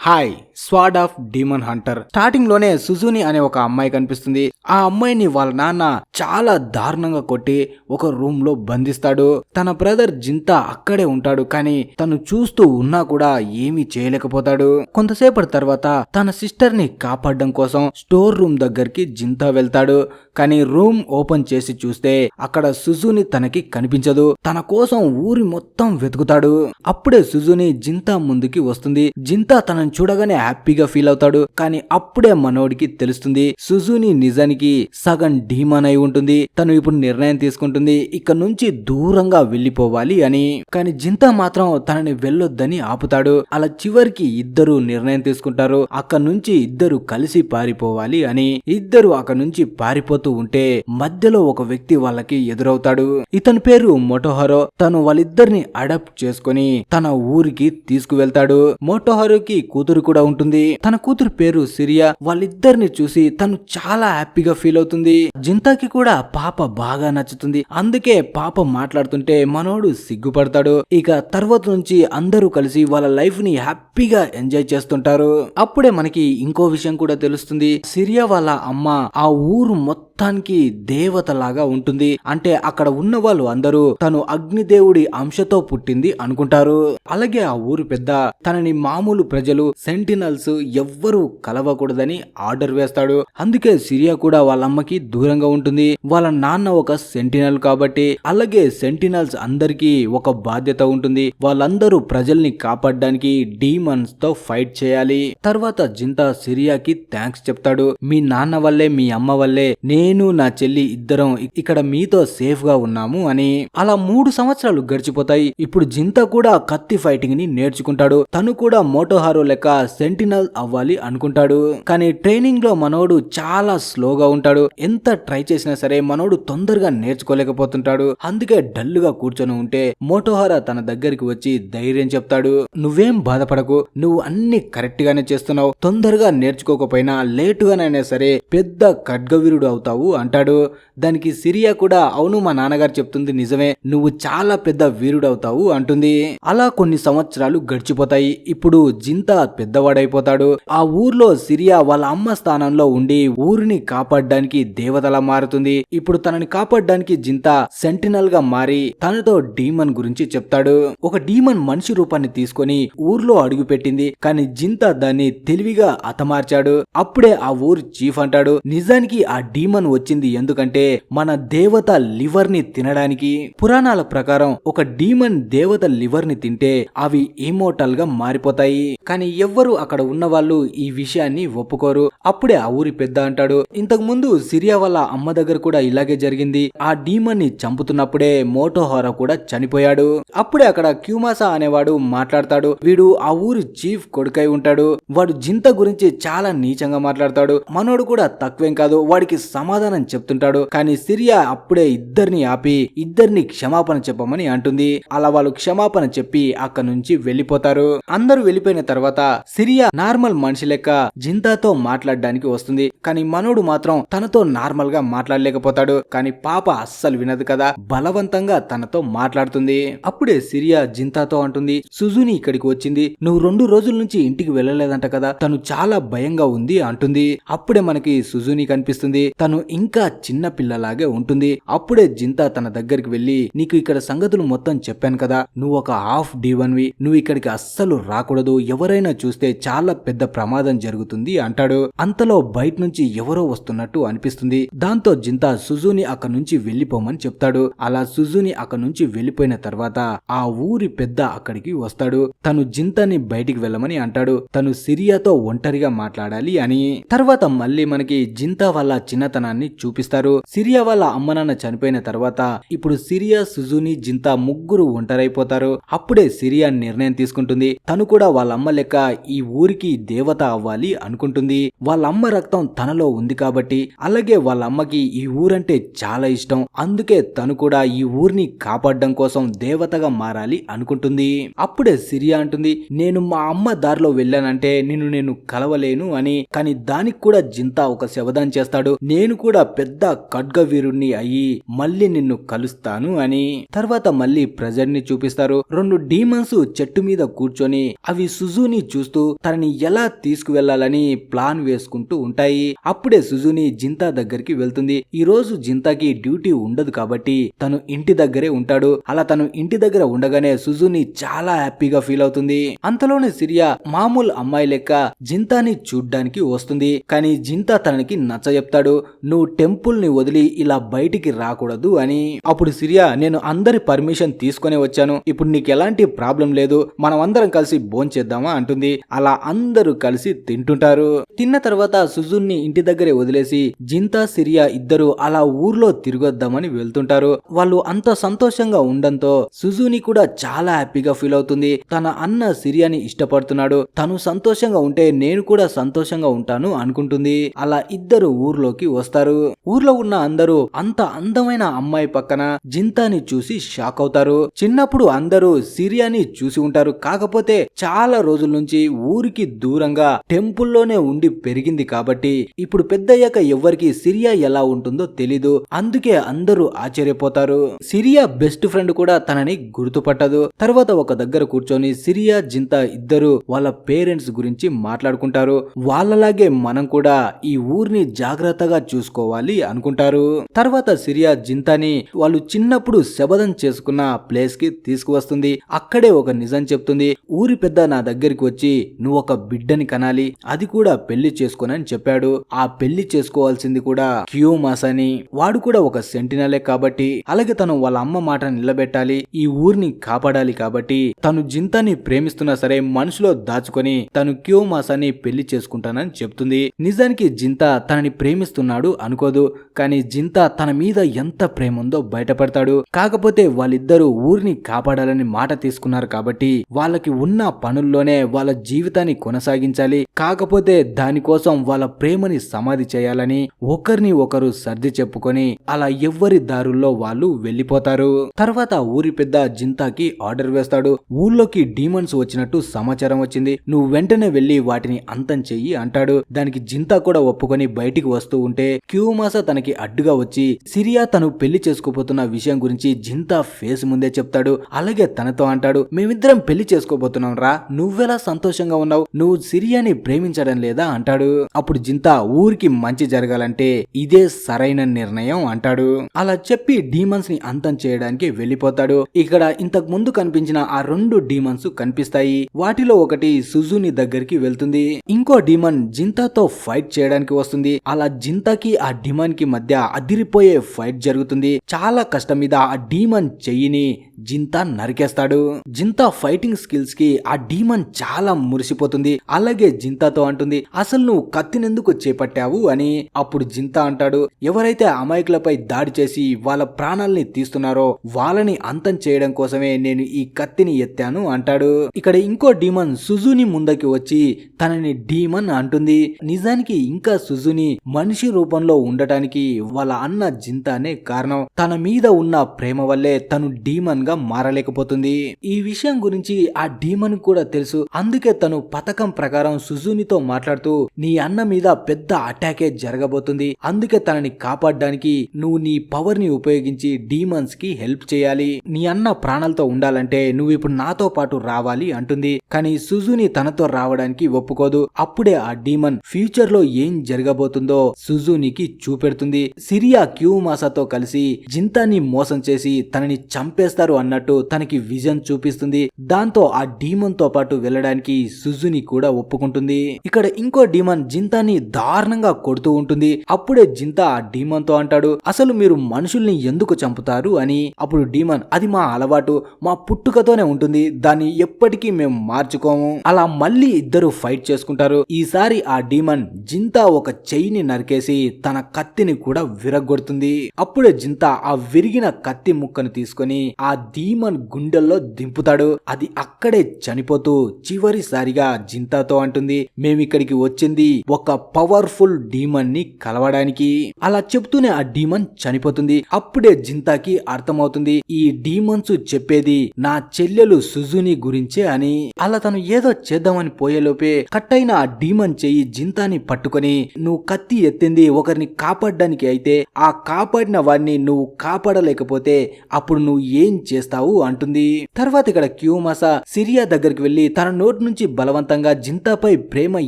Hi sword of demon Hunter. Starting లోనే సుజుని అనే ఒక అమ్మాయి కనిపిస్తుంది. ఆ అమ్మాయిని వాళ్ళ నాన్న చాలా దారుణంగా కొట్టి ఒక రూమ్ లో బంధిస్తాడు. తన బ్రదర్ జింతా అక్కడే ఉంటాడు, కానీ తను చూస్తూ ఉన్నా కూడా ఏమీ చేయలేకపోతాడు. కొంతసేపటి తర్వాత తన సిస్టర్ ని కాపాడడం కోసం స్టోర్ రూమ్ దగ్గరికి జింతా వెళ్తాడు. కానీ రూమ్ ఓపెన్ చేసి చూస్తే అక్కడ సుజుని తనకి కనిపించదు. తన కోసం ఊరి మొత్తం వెతుకుతాడు. అప్పుడే సుజుని జింతా ముందుకి వస్తుంది. జింతా తనని చూడగానే హ్యాపీగా ఫీల్ అవుతాడు. కానీ అప్పుడే మనోడికి తెలుస్తుంది సుజుని నిజానికి సగం డీమన్ అయి ఉంటుంది. తను ఇప్పుడు నిర్ణయం తీసుకుంటుంది ఇక్కడ నుంచి దూరంగా వెళ్లిపోవాలి అని. కానీ జింతా మాత్రం తనని వెళ్ళొద్దని ఆపుతాడు. అలా చివరికి ఇద్దరు నిర్ణయం తీసుకుంటారు. అక్కడ నుంచి ఇద్దరు కలిసి పారిపోవాలి అని. ఇద్దరు అక్కడ నుంచి పారిపోతూ ఉంటే మధ్యలో ఒక వ్యక్తి వాళ్ళకి ఎదురవుతాడు. ఇతని పేరు మోటోహారో. తను వాళ్ళిద్దరిని అడాప్ట్ చేసుకుని తన ఊరికి తీసుకువెళ్తాడు. మోటోహారోకి కూతురు కూడా ఉంటుంది. తన కూతురు పేరు సిరియా. వాళ్ళిద్దరిని చూసి తను చాలా హ్యాపీగా ఫీల్ అవుతుంది. జింతాకి కూడా పాప బాగా నచ్చుతుంది. అందుకే పాప మాట్లాడుతుంటే మనోడు సిగ్గుపడతాడు. ఇక తర్వాత నుంచి అందరూ కలిసి వాళ్ళ లైఫ్ ని హ్యాపీగా ఎంజాయ్ చేస్తుంటారు. అప్పుడే మనకి ఇంకో విషయం కూడా తెలుస్తుంది. సిరియా వాళ్ళ అమ్మ ఆ ఊరు మొత్తానికి దేవత లాగా ఉంటుంది. అంటే అక్కడ ఉన్న వాళ్ళు అందరూ తను అగ్నిదేవుడి అంశతో పుట్టింది అనుకుంటారు. అలాగే ఆ ఊరు పెద్ద తనని మామూలు ప్రజలు సెంటినల్స్ ఎవ్వరూ కలవకూడదని ఆర్డర్ వేస్తాడు. అందుకే సిరియా కూడా వాళ్ళ అమ్మకి దూరంగా ఉంటుంది. వాళ్ళ నాన్న ఒక సెంటినల్ కాబట్టి. అలాగే సెంటినల్స్ అందరికీ ఒక బాధ్యత ఉంటుంది. వాళ్ళందరూ ప్రజల్ని కాపాడడానికి డీమన్స్ తో ఫైట్ చేయాలి. తర్వాత జింతా సిరియాకి థ్యాంక్స్ చెప్తాడు. మీ నాన్న వల్లే మీ అమ్మ వల్లే నేను నా చెల్లి ఇద్దరం ఇక్కడ మీతో సేఫ్ గా ఉన్నాము అని. అలా 3 సంవత్సరాలు గడిచిపోతాయి. ఇప్పుడు జింతా కూడా కత్తి ఫైటింగ్ ని నేర్చుకుంటాడు. తను కూడా మోటోహారో లెక్క సెంటినల్ అవ్వాలి అనుకుంటాడు. కానీ ట్రైనింగ్ లో మనోడు చాలా స్లోగా ఉంటాడు. ఎంత ట్రై చేసినా సరే మనోడు తొందరగా నేర్చుకోలేకపోతుంటాడు. అందుకే డల్ గా కూర్చొని ఉంటే మోటోహారా తన దగ్గరికి వచ్చి ధైర్యం చెప్తాడు. నువ్వేం బాధపడకు, నువ్వు అన్ని కరెక్ట్ గానే చేస్తున్నావు. తొందరగా నేర్చుకోకపోయినా లేటుగానైనా సరే పెద్ద ఖడ్గవీరుడు అవుతావు అంటాడు. దానికి సిరియా కూడా అవును, మా నాన్నగారు చెప్తుంది నిజమే, నువ్వు చాలా పెద్ద వీరుడు అవుతావు అంటుంది. అలా కొన్ని సంవత్సరాలు గడిచిపోతాయి. ఇప్పుడు జింతా పెద్దవాడైపోతాడు. ఆ ఊర్లో సిరియా వాళ్ళ అమ్మ స్థానంలో ఉండి ఊరిని కాపాడడానికి దేవతలా మారుతుంది. ఇప్పుడు తనని కాపాడడానికి జింతా సెంటినల్ గా మారి తనతో డీమన్ గురించి చెప్తాడు. ఒక డీమన్ మనిషి రూపాన్ని తీసుకొని ఊర్లో అడుగు పెట్టింది. కానీ జింతా దాన్ని తెలివిగా హతమార్చాడు. అప్పుడే ఆ ఊరు చీఫ్ అంటాడు, నిజానికి ఆ డీమన్ వచ్చింది ఎందుకంటే మన దేవత లివర్ ని తినడానికి. పురాణాల ప్రకారం ఒక డీమన్ దేవత లివర్ ని తింటే అవి ఇమోర్టల్ గా మారిపోతాయి. కానీ ఎవ్వరు అక్కడ ఉన్న వాళ్ళు ఈ విషయాన్ని ఒప్పుకోరు. అప్పుడే ఆ ఊరి పెద్ద అంటాడు, ఇంతకు ముందు సిరియా వాళ్ళ అమ్మ దగ్గర కూడా ఇలాగే జరిగింది. ఆ డీమన్ ని చంపుతున్నప్పుడే మోటోహారా కూడా చనిపోయాడు. అప్పుడే అక్కడ క్యూమాసా అనేవాడు మాట్లాడతాడు. వీడు ఆ ఊరి చీఫ్ కొడుకై ఉంటాడు. వాడు జింతా గురించి చాలా నీచంగా మాట్లాడతాడు. మనోడు కూడా తక్కువేం కాదు, వాడికి సమాధానం చెప్తుంటాడు. కానీ సిరియా అప్పుడే ఇద్దరిని ఆపి ఇద్దరిని క్షమాపణ చెప్పమని అంటుంది. అలా వాళ్ళు క్షమాపణ చెప్పి అక్కడ నుంచి వెళ్లిపోతారు. అందరూ వెళ్లిపోయిన తర్వాత సిరియా నార్మల్ మనిషి లెక్క జింతాతో మాట్లాడడానికి వస్తుంది. కానీ మనోడు మాత్రం తనతో నార్మల్ గా మాట్లాడలేకపోతాడు. కానీ పాప అస్సలు వినదు కదా, బలవంతంగా తనతో మాట్లాడుతుంది. అప్పుడే సిరియా జింతాతో అంటుంది, సుజుని ఇక్కడికి వచ్చింది, నువ్వు 2 రోజుల నుంచి ఇంటికి వెళ్ళలేదంట కదా, తను చాలా భయంగా ఉంది అంటుంది. అప్పుడే మనకి సుజుని కనిపిస్తుంది. తను ఇంకా చిన్న పిల్లలాగే ఉంటుంది. అప్పుడే జింతా తన దగ్గరికి వెళ్లి, నీకు ఇక్కడ సంగతులు మొత్తం చెప్పాను కదా, నువ్వు ఒక హాఫ్ డీవన్వి, నువ్వు ఇక్కడికి అస్సలు రాకూడదు, ఎవరైనా చూస్తే చాలా పెద్ద ప్రమాదం జరుగుతుంది అంటాడు. అంతలో బయట నుంచి ఎవరో వస్తున్నట్టు అనిపిస్తుంది. దాంతో జింతా సుజుని అక్కడ నుంచి వెళ్లిపోమని చెప్తాడు. అలా సుజుని అక్కడ నుంచి వెళ్లిపోయిన తర్వాత ఆ ఊరి పెద్ద అక్కడికి వస్తాడు. తను జింతాని బయటికి వెళ్ళమని అంటాడు. తను సిరియాతో ఒంటరిగా మాట్లాడాలి అని. తర్వాత మళ్ళీ మనకి జింతా వాళ్ళ చిన్నతనాన్ని చూపిస్తారు. సిరియా వాళ్ళ అమ్మ నాన్న చనిపోయిన తర్వాత ఇప్పుడు సిరియా, సుజుని, జింతా ముగ్గురు ఒంటరైపోతారు. అప్పుడే సిరియా నిర్ణయం తీసుకుంటుంది. తను కూడా వాళ్ళ అమ్మ లెక్క ఈ ఊరికి దేవత అవ్వాలి అనుకుంటుంది. వాళ్ళ అమ్మ రక్తం తనలో ఉంది కాబట్టి. అలాగే వాళ్ళ అమ్మకి ఈ ఊరంటే చాలా ఇష్టం. అందుకే తను కూడా ఈ ఊరిని కాపాడడం కోసం దేవతగా మారాలి అనుకుంటుంది. అప్పుడే సిరియా అంటుంది, నేను మా అమ్మ దారిలో వెళ్ళానంటే నేను కలవలేను అని. కానీ దానికి కూడా జింతా ఒక శబదం చేస్తాడు, నేను కూడా పెద్ద ఖడ్గవీరుణ్ణి అయ్యి మళ్ళీ నిన్ను కలుస్తాను అని. తర్వాత మళ్ళీ ప్రెజర్ ని చూపిస్తారు. 2 డీమన్స్ చెట్టు మీద కూర్చొని అవి సుజుని చూస్తూ తనని ఎలా తీసుకువెళ్లాలని ప్లాన్ వేసుకుంటూ ఉంటాయి. అప్పుడే సుజుని జింతా దగ్గరికి వెళ్తుంది. ఈ రోజు జింతాకి డ్యూటీ ఉండదు కాబట్టి తను ఇంటి దగ్గరే ఉంటాడు. అలా తను ఇంటి దగ్గర ఉండగానే సుజుని చాలా హ్యాపీగా ఫీల్ అవుతుంది. అంతలోనే సిరియా మామూలు అమ్మాయి లెక్క జింతాని చూడ్డానికి వస్తుంది. కానీ జింతా తనకి నచ్చజెప్తాడు, నువ్వు టెంపుల్ ని వదిలి ఇలా బయటికి రాకూడదు అని. అప్పుడు సిరియా, నేను అందరి పర్మిషన్ తీసుకునే వచ్చాను, ఇప్పుడు నీకు ఎలాంటి ప్రాబ్లం లేదు, మనం అందరం కలిసి భోంచేద్దామా అంటుంది. అలా అందరూ కలిసి తింటుంటారు. తిన్న తర్వాత సుజున్ని ఇంటి దగ్గరే వదిలేసి జింతా సిరియా ఇద్దరు అలా ఊర్లో తిరిగొద్దామని వెళ్తుంటారు. వాళ్ళు అంత సంతోషంగా ఉండడంతో సుజుని కూడా చాలా హ్యాపీగా ఫీల్ అవుతుంది. తన అన్న సిరియాని ఇష్టపడుతున్నాడు, తను సంతోషంగా ఉంటే నేను కూడా సంతోషంగా ఉంటాను అనుకుంటుంది. అలా ఇద్దరు ఊర్లోకి వస్తారు. ఊర్లో ఉన్న అందరూ అంత అందమైన అమ్మాయి పక్కన జింతాని చూసి షాక్ అవుతారు. చిన్నప్పుడు అందరూ సిరియాని చూసి ఉంటారు, కాకపోతే చాలా రోజుల నుంచి ఊరికి దూరంగా టెంపుల్లోనే ఉండి పెరిగింది కాబట్టి ఇప్పుడు పెద్దయ్యాక ఎవ్వరికి సిరియా ఎలా ఉంటుందో తెలీదు. అందుకే అందరూ ఆశ్చర్యపోతారు. సిరియా బెస్ట్ ఫ్రెండ్ కూడా తనని గుర్తుపట్టదు. తర్వాత ఒక దగ్గర కూర్చొని సిరియా జింతా ఇద్దరు వాళ్ళ పేరెంట్స్ గురించి మాట్లాడుకుంటారు. వాళ్ళలాగే మనం కూడా ఈ ఊరిని జాగ్రత్తగా చూసుకోవాలి అనుకుంటారు. తర్వాత సిరియా జింతాని వాళ్ళు చిన్నప్పుడు శబదం చేసుకున్న ప్లేస్ కి తీసుకువస్తుంది. అక్కడే ఒక నిజం చెప్తుంది. ఊరి పెద్ద నా దగ్గరికి వచ్చి నువ్వు ఒక బిడ్డని కనాలి, అది కూడా పెళ్లి చేసుకోనని చెప్పాడు. ఆ పెళ్లి చేసుకోవాల్సింది కూడా క్యూమాస్ అని. వాడు కూడా ఒక సెంటినలే కాబట్టి, అలాగే తను వాళ్ళ అమ్మ మాట నిలబెట్టాలి, ఈ ఊరిని కాపాడాలి కాబట్టి తను జింతాని ప్రేమిస్తున్నా సరే మనసులో దాచుకొని తను క్యూమాస్ అని పెళ్లి చేసుకుంటానని చెప్తుంది. నిజానికి జింతా తనని ప్రేమిస్తున్నాడు అనుకోదు, కానీ జింతా తన మీద ఎంత ప్రేమ ఉందో బయటపడతాడు. కాకపోతే వాళ్ళిద్దరూ ఊరిని కాపాడాలని మాట తీసుకున్నారు కాబట్టి వాళ్ళకి ఉన్న పనుల్లోనే వాళ్ళ జీవితాన్ని కొనసాగించాలి. కాకపోతే దానికోసం వాళ్ళ ప్రేమని సమాధి చేయాలని ఒకరిని ఒకరు సర్ది చెప్పుకొని అలా ఎవ్వరి దారుల్లో వాళ్ళు వెళ్లిపోతారు. తర్వాత ఊరి పెద్ద జింతాకి ఆర్డర్ వేస్తాడు. ఊర్లోకి డీమన్స్ వచ్చినట్టు సమాచారం వచ్చింది, నువ్వు వెంటనే వెళ్లి వాటిని అంతం చెయ్యి అంటాడు. దానికి జింతా కూడా ఒప్పుకొని బయటికి వస్తూ ఉంటే క్యూమాసా తనకి అడ్డుగా వచ్చి సిరియా తను పెళ్లి చేసుకోబోతున్న విషయం గురించి జింతా ఫేస్ ముందే చెప్తాడు. అలాగే తనతో అంటాడు, మేమిద్దరం పెళ్లి చేసుకోబోతున్నాం రా, నువ్వెలా సంతోషంగా ఉన్నావు, నువ్వు సిరియాని ప్రేమించడం లేదా అంటాడు. అప్పుడు జింతా ఊరికి మంచి జరగాలంటే ఇదే సరైన నిర్ణయం అంటాడు. అలా చెప్పి డీమన్స్ ని అంతం చేయడానికి వెళ్లిపోతాడు. ఇక్కడ ఇంతకు ముందు కనిపించిన ఆ 2 డీమన్స్ కనిపిస్తాయి. వాటిలో ఒకటి సుజుని దగ్గరికి వెళ్తుంది, ఇంకో డీమన్ జింతాతో ఫైట్ చేయడానికి వస్తుంది. అలా జింతాకి ఆ డీమన్ కి మధ్య అదిరిపోయే ఫైట్ జరుగుతుంది. చాలా కష్టం మీద ఆ డీమన్ చెయ్యిని జింతా నరికేస్తాడు. జింతా ఫైటింగ్ స్కిల్స్ కి ఆ డీమన్ చాలా మురిసిపోతుంది. అలాగే జింతాతో అంటుంది, అసలు నువ్వు కత్తినెందుకు చేపట్టావు అని. అప్పుడు జింతా అంటాడు, ఎవరైతే అమాయకులపై దాడి చేసి వాళ్ళ ప్రాణాల్ని తీస్తున్నారో వాళ్ళని అంతం చేయడం కోసమే నేను ఈ కత్తిని ఎత్తాను అంటాడు. ఇక్కడ ఇంకో డీమన్ సుజుని ముందకి వచ్చి తనని డీమన్ అంటుంది. నిజానికి ఇంకా సుజుని మనిషి రూపంలో ఉండటానికి వాళ్ళ అన్న జింతానే కారణం. తన మీద ఉన్న ప్రేమ వల్లే తను డీమన్ గా మారలేకపోతుంది. ఈ విషయం గురించి ఆ డీమన్ కూడా తెలుసు. అందుకే తను పథకం ప్రకారం సుజునితో మాట్లాడుతూ, నీ అన్న మీద పెద్ద అటాకే జరగబోతుంది, అందుకే తనని కాపాడడానికి నువ్వు నీ పవర్ ని ఉపయోగించి డీమన్స్ కి హెల్ప్ చేయాలి, నీ అన్న ప్రాణాలతో ఉండాలంటే నువ్వు ఇప్పుడు నాతో పాటు రావాలి అంటుంది. కానీ సుజుని తనతో రావడానికి ఒప్పుకోదు. అప్పుడే ఆ డీమన్ ఫ్యూచర్ లో ఏం జరగబోతుందో సుజునికి చూపెడుతుంది. సిరియా క్యూమాసాతో కలిసి జింతాని మోసం చేసి తనని చంపేస్తారు అన్నట్టు తనకి విజన్ చూపిస్తుంది. దాంతో ఆ డీమన్ తో పాటు వెళ్ళడానికి సుజుని కూడా ఒప్పుకుంటుంది. ఇక్కడ ఇంకో డీమన్ జింతాని దారుణంగా కొడుతూ ఉంటుంది. అప్పుడే జింతా ఆ డీమన్ తో అంటాడు, అసలు మీరు మనుషుల్ని ఎందుకు చంపుతారు అని. అప్పుడు డీమన్, అది మా అలవాటు, మా పుట్టుకతోనే ఉంటుంది, దాన్ని ఎప్పటికీ మేము మార్చుకోము. అలా మళ్ళీ ఇద్దరు ఫైట్ చేసుకుంటారు. ఈసారి ఆ డీమన్ జింతా ఒక చెయ్యిని నరికేసి తన కత్తిని కూడా విరగొడుతుంది. అప్పుడే జింతా ఆ విరిగిన కత్తి ముక్కను తీసుకొని ఆ డీమన్ గుండెల్లో దింపుతాడు. అది అక్కడే చనిపోతూ చివరిసారిగా జింతాతో అంటుంది, మేమిక్కడికి వచ్చింది ఒక పవర్ఫుల్ డీమన్ ని కలవడానికి. అలా చెప్తూనే ఆ డీమన్ చనిపోతుంది. అప్పుడే జింతాకి అర్థమవుతుంది, ఈ డీమన్స్ చెప్పేది నా చెల్లెలు సుజుని గురించే అని. అలా తను ఏదో చేద్దామని పోయేలోపే కట్టైన ఆ డీమన్ చెయ్యి జింతాని పట్టుకొని, నువ్వు కత్తి ఎత్తింది ఒకరిని కాపాడడానికి అయితే ఆ కాపాడిన వాడిని నువ్వు కాపాడలేకపోతే అప్పుడు నువ్వు ఏం చేస్తావు అంటుంది. తర్వాత ఇక్కడ క్యూమాసా సిరియా దగ్గరికి వెళ్లి తన నోటి నుంచి బలవంతంగా జింతాపై ప్రేమ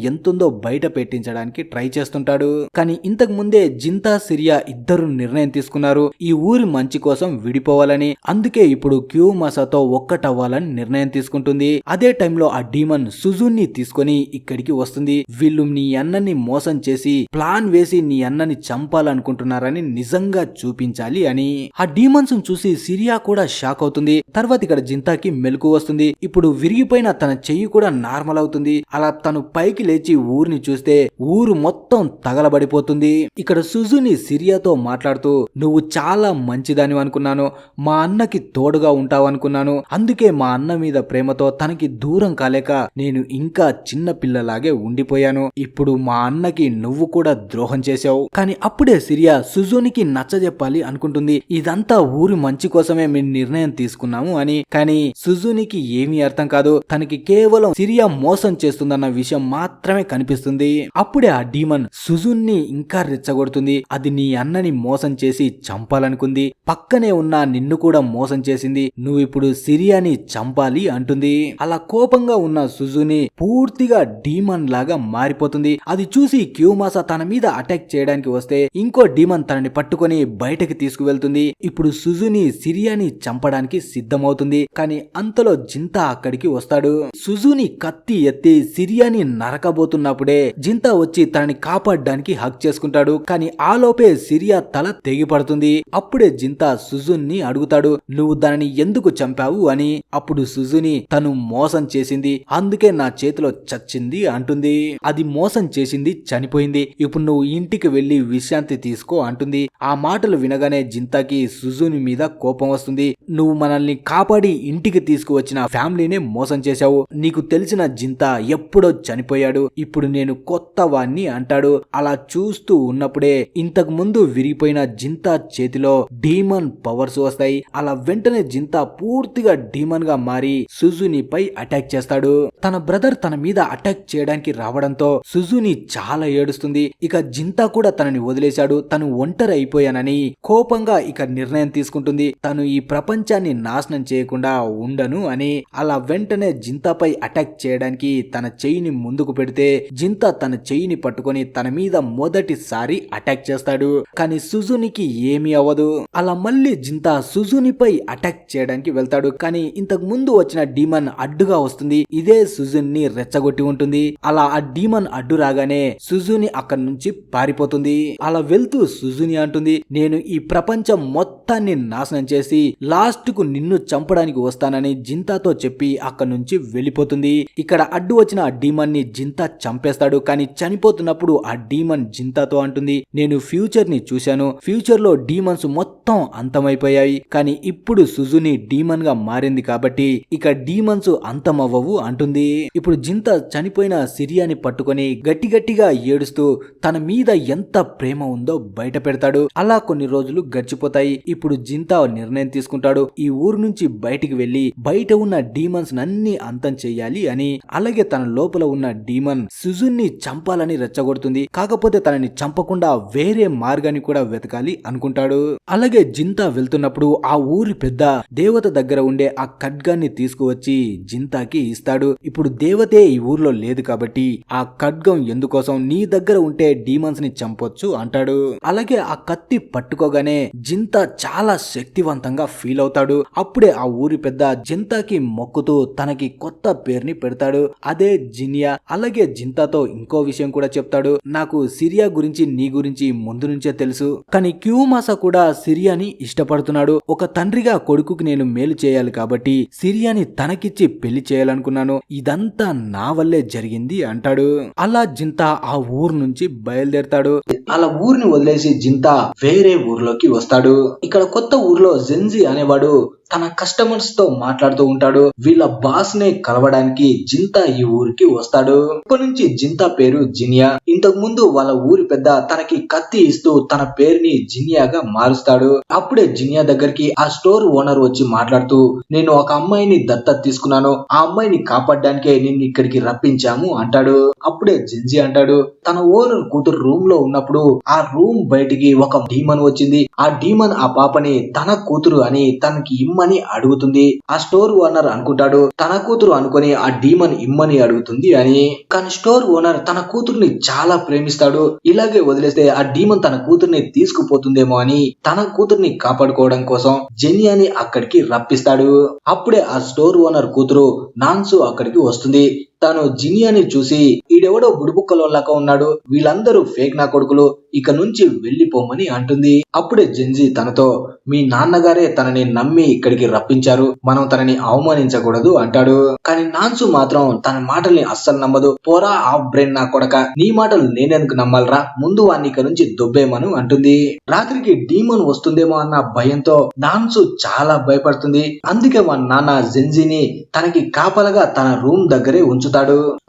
ఎంతుందో బయట పెట్టించడానికి ట్రై చేస్తుంటాడు. కానీ ఇంతకు ముందే జింతా సిరియా ఇద్దరు నిర్ణయం తీసుకున్నారు ఈ ఊరి మంచి కోసం విడిపోవాలని. అందుకే ఇప్పుడు క్యూమాసాతో ఒక్కటవ్వాలని నిర్ణయం తీసుకుంటుంది. అదే టైంలో ఆ డీమన్ సుజుని తీసుకొని ఇక్కడికి వస్తుంది. వీళ్ళు నీ అన్నని మోసం చేసి ప్లాన్ వేసి నీ అన్నని చంపాలనుకుంటున్నారని నిజంగా చూపించాలి అని. ఆ డీమన్స్ చూసి సిరియా కూడా షాక్ అవుతుంది. తర్వాత ఇక్కడ జింతాకి మెలకు వస్తుంది. ఇప్పుడు విరిగిపోయిన తన చెయ్యి కూడా నార్మల్ అవుతుంది. అలా తను పైకి లేచి ఊరిని చూస్తే ఊరు మొత్తం తగలబడిపోతుంది. ఇక్కడ సుజుని సిరియాతో మాట్లాడుతూ, నువ్వు చాలా మంచిదాని అనుకున్నాను, మా అన్నకి తోడుగా ఉంటావనుకున్నాను, అందుకే మా అన్న మీద ప్రేమతో తనకి దూరం కాలేక నేను ఇంకా చిన్న పిల్లలాగే ఉండిపోయాను. ఇప్పుడు మా అన్నకి నువ్వు కూడా ద్రోహం చేశావు. కానీ అప్పుడే సిరియా సుజునికి నచ్చజెప్పాలి అనుకుంటుంది. ఇదంతా ఊరి మంచి కోసమే మేము నిర్ణయం తీసుకున్నాము అని. కానీ సుజునికి ఏమీ అర్థం కాదు. తనకి కేవలం సిరియా మోసం చేస్తుందన్న విషయం మాత్రమే కనిపిస్తుంది. అప్పుడే ఆ డీమన్ సుజున్ని ఇంకా రెచ్చగొడుతుంది. అది నీ అన్నని మోసం చేసి చంపాలనుకుంది, పక్కనే ఉన్న నిన్ను కూడా మోసం చేసింది, నువ్వు ఇప్పుడు సిరియాని చంపాలి అంటుంది. అలా కోపంగా ఉన్న సుజుని పూర్తిగా డీమన్ లాగా మారిపోతుంది. అది చూసి క్యూమాసా తన మీద అటాక్ చేయడానికి వస్తే ఇంకో డీమన్ తనని పట్టుకొని బయటకి తీసుకువెళ్తుంది. ఇప్పుడు సుజుని సిరియాని చంపడానికి సిద్ధమవుతుంది. కానీ అంతలో జింతా అక్కడికి వస్తాడు. సుజుని కత్తి ఎత్తి సిరియాని నరకబోతున్నప్పుడే జింతా వచ్చి తనని కాపాడడానికి హక్ చేసుకుంటాడు. కానీ ఆలోపే సిరియా తల తెగిపడుతుంది. అప్పుడే జింతా సుజుని అడుగుతాడు, నువ్వు దానిని ఎందుకు చంపావు అని. అప్పుడు సుజుని తను మోసం చేసింది, అందుకే నా చేతిలో చచ్చింది అంటుంది. అది మోసం చేసింది చనిపోయింది, ఇప్పుడు నువ్వు ఇంటికి వెళ్లి విశ్రాంతి తీసుకో అంటుంది. ఆ మాటలు వినగానే జింతాకి సుజుని మీద కోపం వస్తుంది. నువ్వు మనల్ని కాపాడి ఇంటికి తీసుకువచ్చిన ఫ్యామిలీనే మోసం చేశావు, నీకు తెలిసిన జింతా ఎప్పుడో చనిపోయాడు, ఇప్పుడు నేను కొత్త వాణ్ణి అంటాడు. అలా చూస్తూ ఉన్నప్పుడే ఇంతకు ముందు విరిగిపోయిన జింతా చేతిలో డీమన్ పవర్స్ వస్తాయి. అలా వెంటనే జింతా పూర్తిగా డీమన్ గా మారి సుజుని పై అటాక్ చేస్తాడు. తన బ్రదర్ తన మీద అటాక్ చేయడానికి రావడంతో సుజుని చాలా ఏడుస్తుంది. ఇక జింతా కూడా తనని వదిలేశాడు, తను ఒంటరి అయిపోయానని కోపంగా ఇక నిర్ణయం తీసుకుంటుంది. తను ఈ ప్రపంచాన్ని నాశనం చేయకుండా ఉండను అని. అలా వెంటనే జింతాపై అటాక్ చేయడానికి తన చెయ్యిని ముందుకు పెడితే జింతా తన చెయ్యిని పట్టుకొని తన మీద మొదటిసారి అటాక్ చేస్తాడు. కానీ సుజునికి ఏమీ అవ్వదు. అలా మళ్ళీ జింతా సుజునిపై అటాక్ చేయడానికి వెళ్తాడు. కానీ ఇంతకు ముందు వచ్చిన డీమన్ అడ్డుగా వస్తుంది. ఇదే సుజుని రెచ్చగొట్టి ఉంటుంది. అలా ఆ డీమన్ అడ్డు రాగానే సుజుని అక్కడి నుంచి పారిపోతుంది. అలా వెళ్తూ సుజుని అంటుంది, నేను ఈ ప్రపంచం మొత్తాన్ని నాశనం చేసి లాస్ట్ కు నిన్ను చంపడానికి వస్తానని జింతాతో చెప్పి అక్కడి నుంచి వెళ్ళిపోతుంది. ఇక్కడ అడ్డు వచ్చిన ఆ డీమన్ ని జింతా చంపేస్తాడు. కానీ చనిపోతున్నప్పుడు ఆ డీమన్ జింతాతో అంటుంది, నేను ఫ్యూచర్ ని చూశాను, ఫ్యూచర్ లో డీమన్స్ మొత్తం అంతమైపోయాయి, కానీ ఇప్పుడు సుజుని డీమన్ గా మారింది కాబట్టి ఇక డీమన్స్ అంతమవ్వవు అంటుంది. ఇప్పుడు జింతా చనిపోయిన సిరియాని పట్టుకొని గట్టి గట్టిగా ఏడుస్తూ తన మీద ఎంత ప్రేమ ఉందో బయట పెడతాడు. అలా కొన్ని రోజులు గడిచిపోతాయి. ఇప్పుడు జింతా నిర్ణయం తీసుకుంటాడు, ఈ ఊరు నుంచి బయటికి వెళ్లి బయట ఉన్న డీమన్స్ అన్ని అంతం చెయ్యాలి అని. అలాగే తన లోపల ఉన్న డీమన్ సుజున్ని చంపాలని రెచ్చగొడుతుంది. కాకపోతే తనని చంపకుండా వేరే మార్గాన్ని కూడా వెతకాలి అనుకుంటాడు. అలాగే జింతా వెళ్తున్నప్పుడు ఆ ఊరి పెద్ద దేవత దగ్గర ఉండే ఆ ఖడ్గాన్ని తీసుకువచ్చి జింతాకి ఇస్తాడు. ఇప్పుడు దేవతే ఈ ఊర్లో లేదు కాబట్టి ఆ ఖడ్గం ఎందుకోసం, నీ దగ్గర ఉంటే డీమన్స్ ని చంపొచ్చు అంటాడు. అలాగే ఆ కత్తి పట్టుకోగానే జింతా చాలా శక్తివంతంగా ఫీల్ అవుతాడు. అప్పుడే ఆ ఊరి పెద్ద జింతాకి మొక్కుతూ తనకి కొత్త పేరుని పెడతాడు, అదే జినియా. అలాగే జింతాతో ఇంకో విషయం కూడా చెప్తాడు, నాకు సిరియా గురించి నీ గురించి ముందు నుంచే తెలుసు, కానీ క్యూమాసా కూడా సిరియాని ఇష్టపడుతున్నాడు. ఒక తండ్రిగా కొడుకుకి నేను మేలు చేయాలి కాబట్టి సిరియాని తనకిచ్చి పెళ్లి చేయాలనుకున్నాను, ఇదంతా నా వల్లే జరిగింది అంటాడు. అలా జింతా ఆ ఊరు నుంచి బయలుదేరతాడు. అలా ఊరిని వదిలేసి జింతా వేరే ఊర్లోకి వస్తాడు. ఇక్కడ కొత్త ఊర్లో జెన్జీ అనేవాడు తన కస్టమర్స్ తో మాట్లాడుతూ ఉంటాడు. వీళ్ళ బాస్ నే కలవడానికి జింతా ఈ ఊరికి వస్తాడు. ఇప్పటి నుంచి జింతా పేరు జినియా. ఇంతకు ముందు వాళ్ళ ఊరి పెద్ద తనకి కత్తి ఇస్తూ తన పేరుని జినియాగా మారుస్తాడు. అప్పుడే జినియా దగ్గరికి ఆ స్టోర్ ఓనర్ వచ్చి మాట్లాడుతూ, నేను ఒక అమ్మాయిని దత్తత తీసుకున్నాను, ఆ అమ్మాయిని కాపాడడానికే నిన్ను ఇక్కడికి రప్పించాము అంటాడు. అప్పుడే జెన్జీ అంటాడు, తన ఓనర్ కూతురు రూమ్ లో ఉన్నప్పుడు ఆ రూమ్ బయటికి ఒక డీమన్ వచ్చింది. ఆ డీమన్ ఆ పాపని తన కూతురు అని తనకి ఇమ్మని అడుగుతుంది. ఆ స్టోర్ ఓనర్ అనుకుంటాడు తన కూతురు అనుకొని ఆ డీమన్ ఇమ్మని అడుగుతుంది అని. కానీ స్టోర్ ఓనర్ తన కూతుర్ని చాలా ప్రేమిస్తాడు. ఇలాగే వదిలేస్తే ఆ డీమన్ తన కూతుర్ని తీసుకుపోతుందేమో అని తన కూతుర్ని కాపాడుకోవడం కోసం జెనియాని అక్కడికి రప్పిస్తాడు. అప్పుడే ఆ స్టోర్ ఓనర్ కూతురు నాన్సు అక్కడికి వస్తుంది. తాను జినియాని చూసి, ఈడెవడో బుడిబుక్కలోలాగా ఉన్నాడు, వీళ్ళందరూ ఫేక్ నా కొడుకులు, ఇక నుంచి వెళ్లిపోమని అంటుంది. అప్పుడే జెన్జీ తనతో, మీ నాన్నగారే తనని నమ్మి ఇక్కడికి రప్పించారు, మనం తనని అవమానించకూడదు అంటాడు. కానీ నాన్సు మాత్రం తన మాటల్ని అస్సలు నమ్మదు. పోరా ఆఫ్ బ్రెయిన్ నా కొడక, నీ మాటలు నేనెందుకు నమ్మాలరా, ముందు వాణ్ణి ఇక నుంచి దొబ్బేమను అంటుంది. రాత్రికి డీమన్ వస్తుందేమో అన్న భయంతో నాన్సు చాలా భయపడుతుంది. అందుకే వాళ్ళ నాన్న జెన్జీని తనకి కాపలగా తన రూమ్ దగ్గరే ఉంచుతాడు.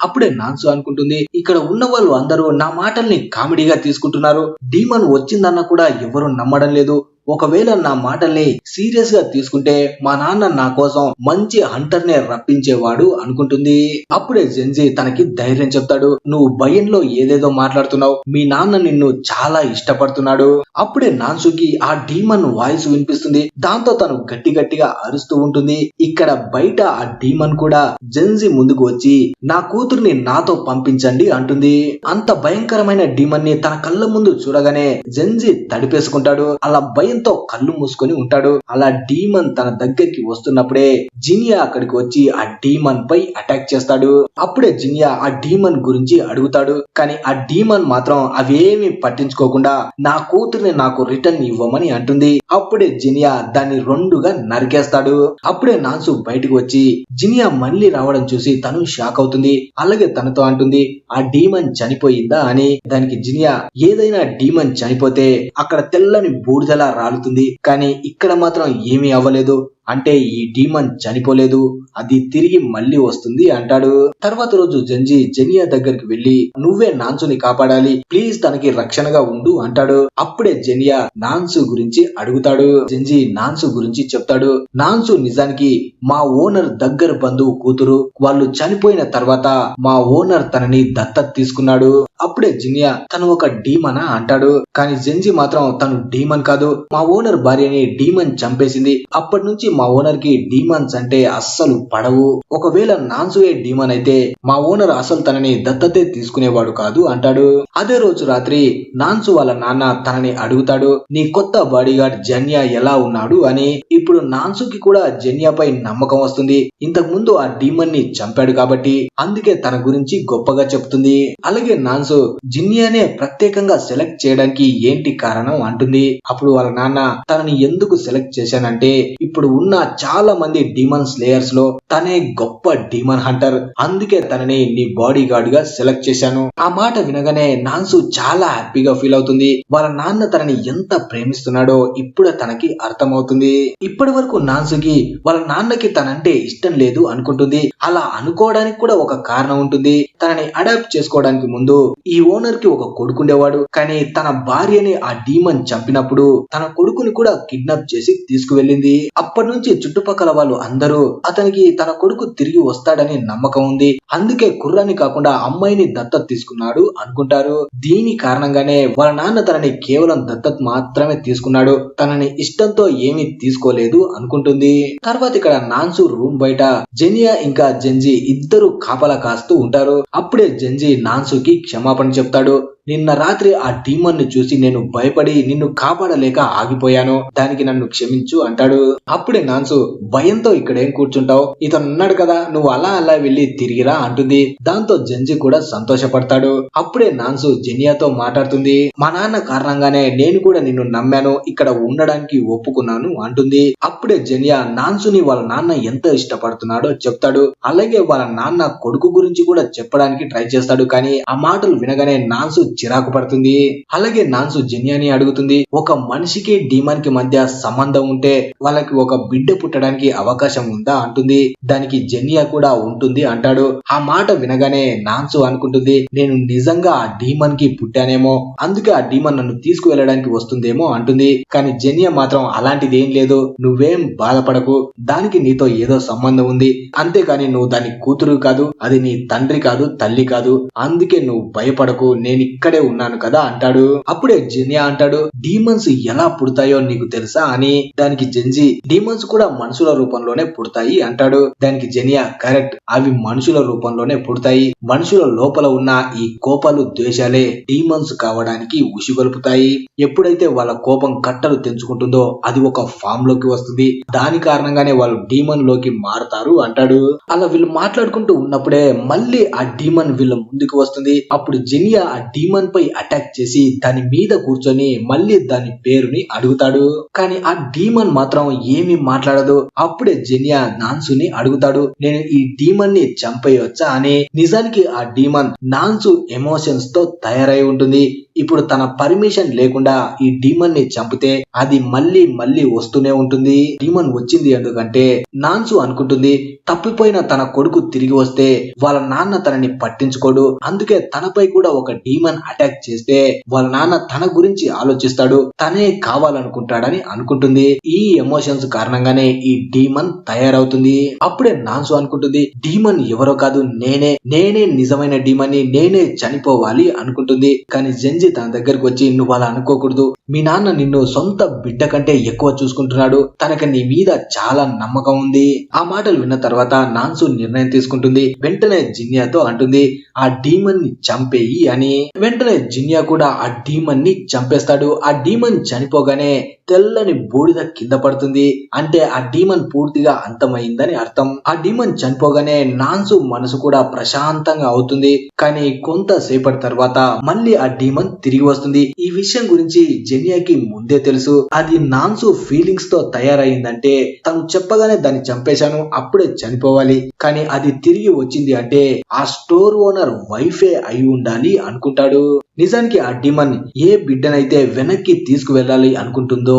అప్పుడే నాన్సు అనుకుంటుంది, ఇక్కడ ఉన్న వాళ్ళు అందరూ నా మాటల్ని కామెడీగా తీసుకుంటున్నారు, డీమన్ వచ్చిందన్న కూడా ఎవరు నమ్మడం లేదు, ఒకవేళ నా మాటల్ని సీరియస్ గా తీసుకుంటే మా నాన్న నా కోసం మంచి హంటర్ నే రప్పించేవాడు అనుకుంటుంది. అప్పుడే జెన్జీ తనకి ధైర్యం చెప్తాడు, నువ్వు భయంలో ఏదేదో మాట్లాడుతున్నావు, మీ నాన్న నిన్ను చాలా ఇష్టపడుతున్నాడు. అప్పుడే నాన్సుకి ఆ డీమన్ వాయిస్ వినిపిస్తుంది. దాంతో తను గట్టి గట్టిగా అరుస్తూ ఉంటుంది. ఇక్కడ బయట ఆ డీమన్ కూడా జెన్జీ ముందుకు వచ్చి నా కూతుర్ని నాతో పంపించండి అంటుంది. అంత భయంకరమైన డీమన్ ని తన కళ్ళ ముందు చూడగానే జెన్జీ తడిపేసుకుంటాడు. అలా భయంతో కళ్ళు మూసుకొని ఉంటాడు. అలా డీమన్ తన దగ్గరికి వస్తున్నప్పుడే జినియా అక్కడికి వచ్చి ఆ డీమన్ పై అటాక్ చేస్తాడు. అప్పుడే జినియా ఆ డీమన్ గురించి అడుగుతాడు. కానీ ఆ డీమన్ మాత్రం అవేమి పట్టించుకోకుండా నా కూతుర్ని నాకు రిటర్న్ ఇవ్వమని అంటుంది. అప్పుడే జినియా దాన్ని రెండుగా నరికేస్తాడు. అప్పుడే నాన్సు బయటకు వచ్చి జినియా మళ్ళీ రావడం చూసి తను షాక్ అవుతుంది. అలాగే తనతో అంటుంది, ఆ డీమన్ చనిపోయిందా అని. దానికి జినియా, ఏదైనా డీమన్ చనిపోతే అక్కడ తెల్లని బూడిదలా రాలుతుంది, కానీ ఇక్కడ మాత్రం ఏమీ అవ్వలేదు, అంటే ఈ డీమన్ చనిపోలేదు, అది తిరిగి మళ్ళీ వస్తుంది అంటాడు. తర్వాత రోజు జెన్జీ జెనియా దగ్గరికి వెళ్లి, నువ్వే నాన్సుని కాపాడాలి, ప్లీజ్ తనకి రక్షణగా ఉండు అంటాడు. అప్పుడే జెనియా నాన్సు గురించి అడుగుతాడు. జెన్జీ నాన్సు గురించి చెప్తాడు. నాన్సు నిజానికి మా ఓనర్ దగ్గర బంధువు కూతురు, వాళ్ళు చనిపోయిన తర్వాత మా ఓనర్ తనని దత్తత తీసుకున్నాడు. అప్పుడే జినియా, తను ఒక డీమనా అంటాడు. కానీ జెన్జీ మాత్రం తను డీమన్ కాదు, మా ఓనర్ భార్యని డీమన్ చంపేసింది, అప్పటి నుంచి మా ఓనర్ కి డీమన్స్ అంటే అస్సలు పడవు, ఒకవేళ నాన్సుయే డీమన్ అయితే మా ఓనర్ అసలు తనని దత్తతే తీసుకునేవాడు కాదు అంటాడు. అదే రోజు రాత్రి నాన్సు వాళ్ళ నాన్న తనని అడుగుతాడు, నీ కొత్త బాడీగార్డ్ జన్యా ఎలా ఉన్నాడు అని. ఇప్పుడు నాన్సుకి కూడా జన్యాపై నమ్మకం వస్తుంది. ఇంతకు ముందు ఆ డీమన్ ని చంపాడు కాబట్టి అందుకే తన గురించి గొప్పగా చెప్తుంది. అలాగే నాన్సు జిన్యానే ప్రత్యేకంగా సెలెక్ట్ చేయడానికి ఏంటి కారణం అంటుంది. అప్పుడు వాళ్ళ నాన్న, తనని ఎందుకు సెలెక్ట్ చేశానంటే ఇప్పుడు ఉన్న చాలా మంది డీమన్ స్లేయర్స్ లో తనే గొప్ప డీమన్ హంటర్, అందుకే తనని నీ బాడీ గార్డ్ గా సెలెక్ట్ చేశాను. ఆ మాట వినగానే నాన్సు చాలా హ్యాపీగా ఫీల్ అవుతుంది. వాళ్ళ నాన్న తనని ఎంత ప్రేమిస్తున్నాడో ఇప్పుడు తనకి అర్థమవుతుంది. ఇప్పటి వరకు నాన్సుకి వాళ్ళ నాన్నకి తనంటే ఇష్టం లేదు అనుకుంటుంది. అలా అనుకోవడానికి కూడా ఒక కారణం ఉంటుంది. తనని అడాప్ట్ చేసుకోవడానికి ముందు ఈ ఓనర్ కి ఒక కొడుకుండేవాడు, కానీ తన భార్యని ఆ డీమన్ చంపినప్పుడు తన కొడుకుని కూడా కిడ్నాప్ చేసి తీసుకువెళ్ళింది. అప్పటి నుంచి చుట్టుపక్కల వాళ్ళు అందరూ అతనికి తన కొడుకు తిరిగి వస్తాడని నమ్మకం ఉంది, అందుకే కుర్రాన్ని కాకుండా అమ్మాయిని దత్తత తీసుకున్నాడు అనుకుంటారు. దీని కారణంగానే వాళ్ళ నాన్న తనని కేవలం దత్తత మాత్రమే తీసుకున్నాడు, తనని ఇష్టంతో ఏమీ తీసుకోలేదు అనుకుంటుంది. తర్వాత ఇక్కడ నాన్సు రూమ్ బయట జెనియా ఇంకా జెన్జీ ఇద్దరు కాపలా కాస్తూ ఉంటారు. అప్పుడే జెన్జీ నాన్సుకి క్షమాపణ చెప్తాడు. నిన్న రాత్రి ఆ డీమన్ ని చూసి నేను భయపడి నిన్ను కాపాడలేక ఆగిపోయాను, దానికి నన్ను క్షమించు అంటాడు. అప్పుడే నాన్సు, భయంతో ఇక్కడేం కూర్చుంటావు, ఇతను ఉన్నాడు కదా, నువ్వు అలా అలా వెళ్లి తిరిగిరా అంటుంది. దాంతో జెన్జీ కూడా సంతోషపడతాడు. అప్పుడే నాన్సు జెనియాతో మాట్లాడుతుంది. మా నాన్న కారణంగానే నేను కూడా నిన్ను నమ్మాను, ఇక్కడ ఉండడానికి ఒప్పుకున్నాను అంటుంది. అప్పుడే జెనియా నాన్సుని వాళ్ళ నాన్న ఎంత ఇష్టపడుతున్నాడో చెప్తాడు. అలాగే వాళ్ళ నాన్న కొడుకు గురించి కూడా చెప్పడానికి ట్రై చేస్తాడు. కానీ ఆ మాటలు వినగానే నాన్సు చిరాకు పడుతుంది. అలాగే నాన్సు జెనియాని అడుగుతుంది, ఒక మనిషికి డీమన్ కి మధ్య సంబంధం ఉంటే వాళ్ళకి ఒక బిడ్డ పుట్టడానికి అవకాశం ఉందా అంటుంది. దానికి జెనియా కూడా ఉంటుంది అంటాడు. ఆ మాట వినగానే నాన్సు అనుకుంటుంది, నేను నిజంగా ఆ డీమన్ కి పుట్టానేమో, అందుకే ఆ డీమన్ నన్ను తీసుకువెళ్ళడానికి వస్తుందేమో అంటుంది. కానీ జెనియా మాత్రం అలాంటిది ఏం లేదు, నువ్వేం బాధపడకు, దానికి నీతో ఏదో సంబంధం ఉంది, అంతేకాని నువ్వు దాని కూతురు కాదు, అది నీ తండ్రి కాదు, తల్లి కాదు, అందుకే నువ్వు భయపడకు, నేను ఇక్కడే ఉన్నాను కదా అంటాడు. అప్పుడే జెనియా అంటాడు, డీమన్స్ ఎలా పుడతాయో నీకు తెలుసా అని. దానికి జెన్జీ, డీమన్స్ కూడా మనుషుల రూపంలోనే పుడతాయి అంటాడు. దానికి జెనియా, కరెక్ట్, అవి మనుషుల రూపంలోనే పుడతాయి, మనుషుల లోపల ఉన్న ఈ కోపాలు ద్వేషాలే డీమన్స్ కావడానికి ఉసిగొలుపుతాయి. ఎప్పుడైతే వాళ్ళ కోపం కట్టలు తెంచుకుంటుందో అది ఒక ఫామ్ లోకి వస్తుంది, దాని కారణంగానే వాళ్ళు డీమన్ లోకి మారతారు అంటాడు. అలా వీళ్ళు మాట్లాడుకుంటూ ఉన్నప్పుడే మళ్ళీ ఆ డీమన్ వీళ్ళ ముందుకు వస్తుంది. అప్పుడు జెనియా ఆ డీమన్ పై అటాక్ చేసి దాని మీద కూర్చొని మళ్ళీ దాని పేరుని అడుగుతాడు. కానీ ఆ డీమన్ మాత్రం ఏమీ మాట్లాడదు. అప్పుడే జెనియా నాన్సుని అడుగుతాడు, నేను ఈ డీమన్ ని చంపేయొచ్చా అని. నిజానికి ఆ డీమన్ నాన్సు ఎమోషన్స్ తో తయారై ఉంటుంది. ఇప్పుడు తన పర్మిషన్ లేకుండా ఈ డీమన్ ని చంపితే అది మళ్ళీ మళ్ళీ వస్తూనే ఉంటుంది. డీమన్ వచ్చింది ఎందుకంటే నాన్సు అనుకుంటుంది, తప్పిపోయిన తన కొడుకు తిరిగి వస్తే వాళ్ళ నాన్న తనని పట్టించుకోడు, అందుకే తనపై కూడా ఒక డీమన్ అటాక్ చేస్తే వాళ్ళ నాన్న తన గురించి ఆలోచిస్తాడు, తనే కావాలనుకుంటాడని అనుకుంటుంది. ఈ ఎమోషన్స్ కారణంగానే ఈ డీమన్ తయారవుతుంది. అప్పుడే నాన్సు అనుకుంటుంది, డీమన్ ఎవరో కాదు, నేనే నిజమైన డీమన్ ని, నేనే చనిపోవాలి అనుకుంటుంది. కానీ జెన్జీ తన దగ్గరకు వచ్చి, నువ్వు అలా అనుకోకూడదు, మీ నాన్న నిన్ను సొంత బిడ్డ కంటే ఎక్కువ చూసుకుంటున్నాడు, తనకి నీ మీద చాలా నమ్మకం ఉంది. ఆ మాటలు విన్న తర్వాత నాన్సు నిర్ణయం తీసుకుంటుంది. వెంటనే జిన్యాతో అంటుంది, ఆ డీమన్ ని చంపేయి అని. వెంటనే జిన్యా కూడా ఆ డీమన్ ని చంపేస్తాడు. ఆ డీమన్ చనిపోగానే తెల్లని బూడిద కింద పడుతుంది, అంటే ఆ డీమన్ పూర్తిగా అంతమైందని అర్థం. ఆ డీమన్ చనిపోగానే నాన్సు మనసు కూడా ప్రశాంతంగా అవుతుంది. కానీ కొంతసేపటి తర్వాత మళ్ళీ ఆ డీమన్ తిరిగి వస్తుంది. ఈ విషయం గురించి జెనియాకి ముందే తెలుసు. అది నాన్సు ఫీలింగ్స్ తో తయారైందంటే తను చెప్పగానే దాన్ని చంపేశాను, అప్పుడే చనిపోవాలి, కానీ అది తిరిగి వచ్చింది అంటే ఆ స్టోర్ ఓనర్ వైఫే అయి ఉండాలి అనుకుంటాడు. నిజానికి ఆ డీమన్ ఏ బిడ్డనైతే వెనక్కి తీసుకువెళ్ళాలి అనుకుంటుందో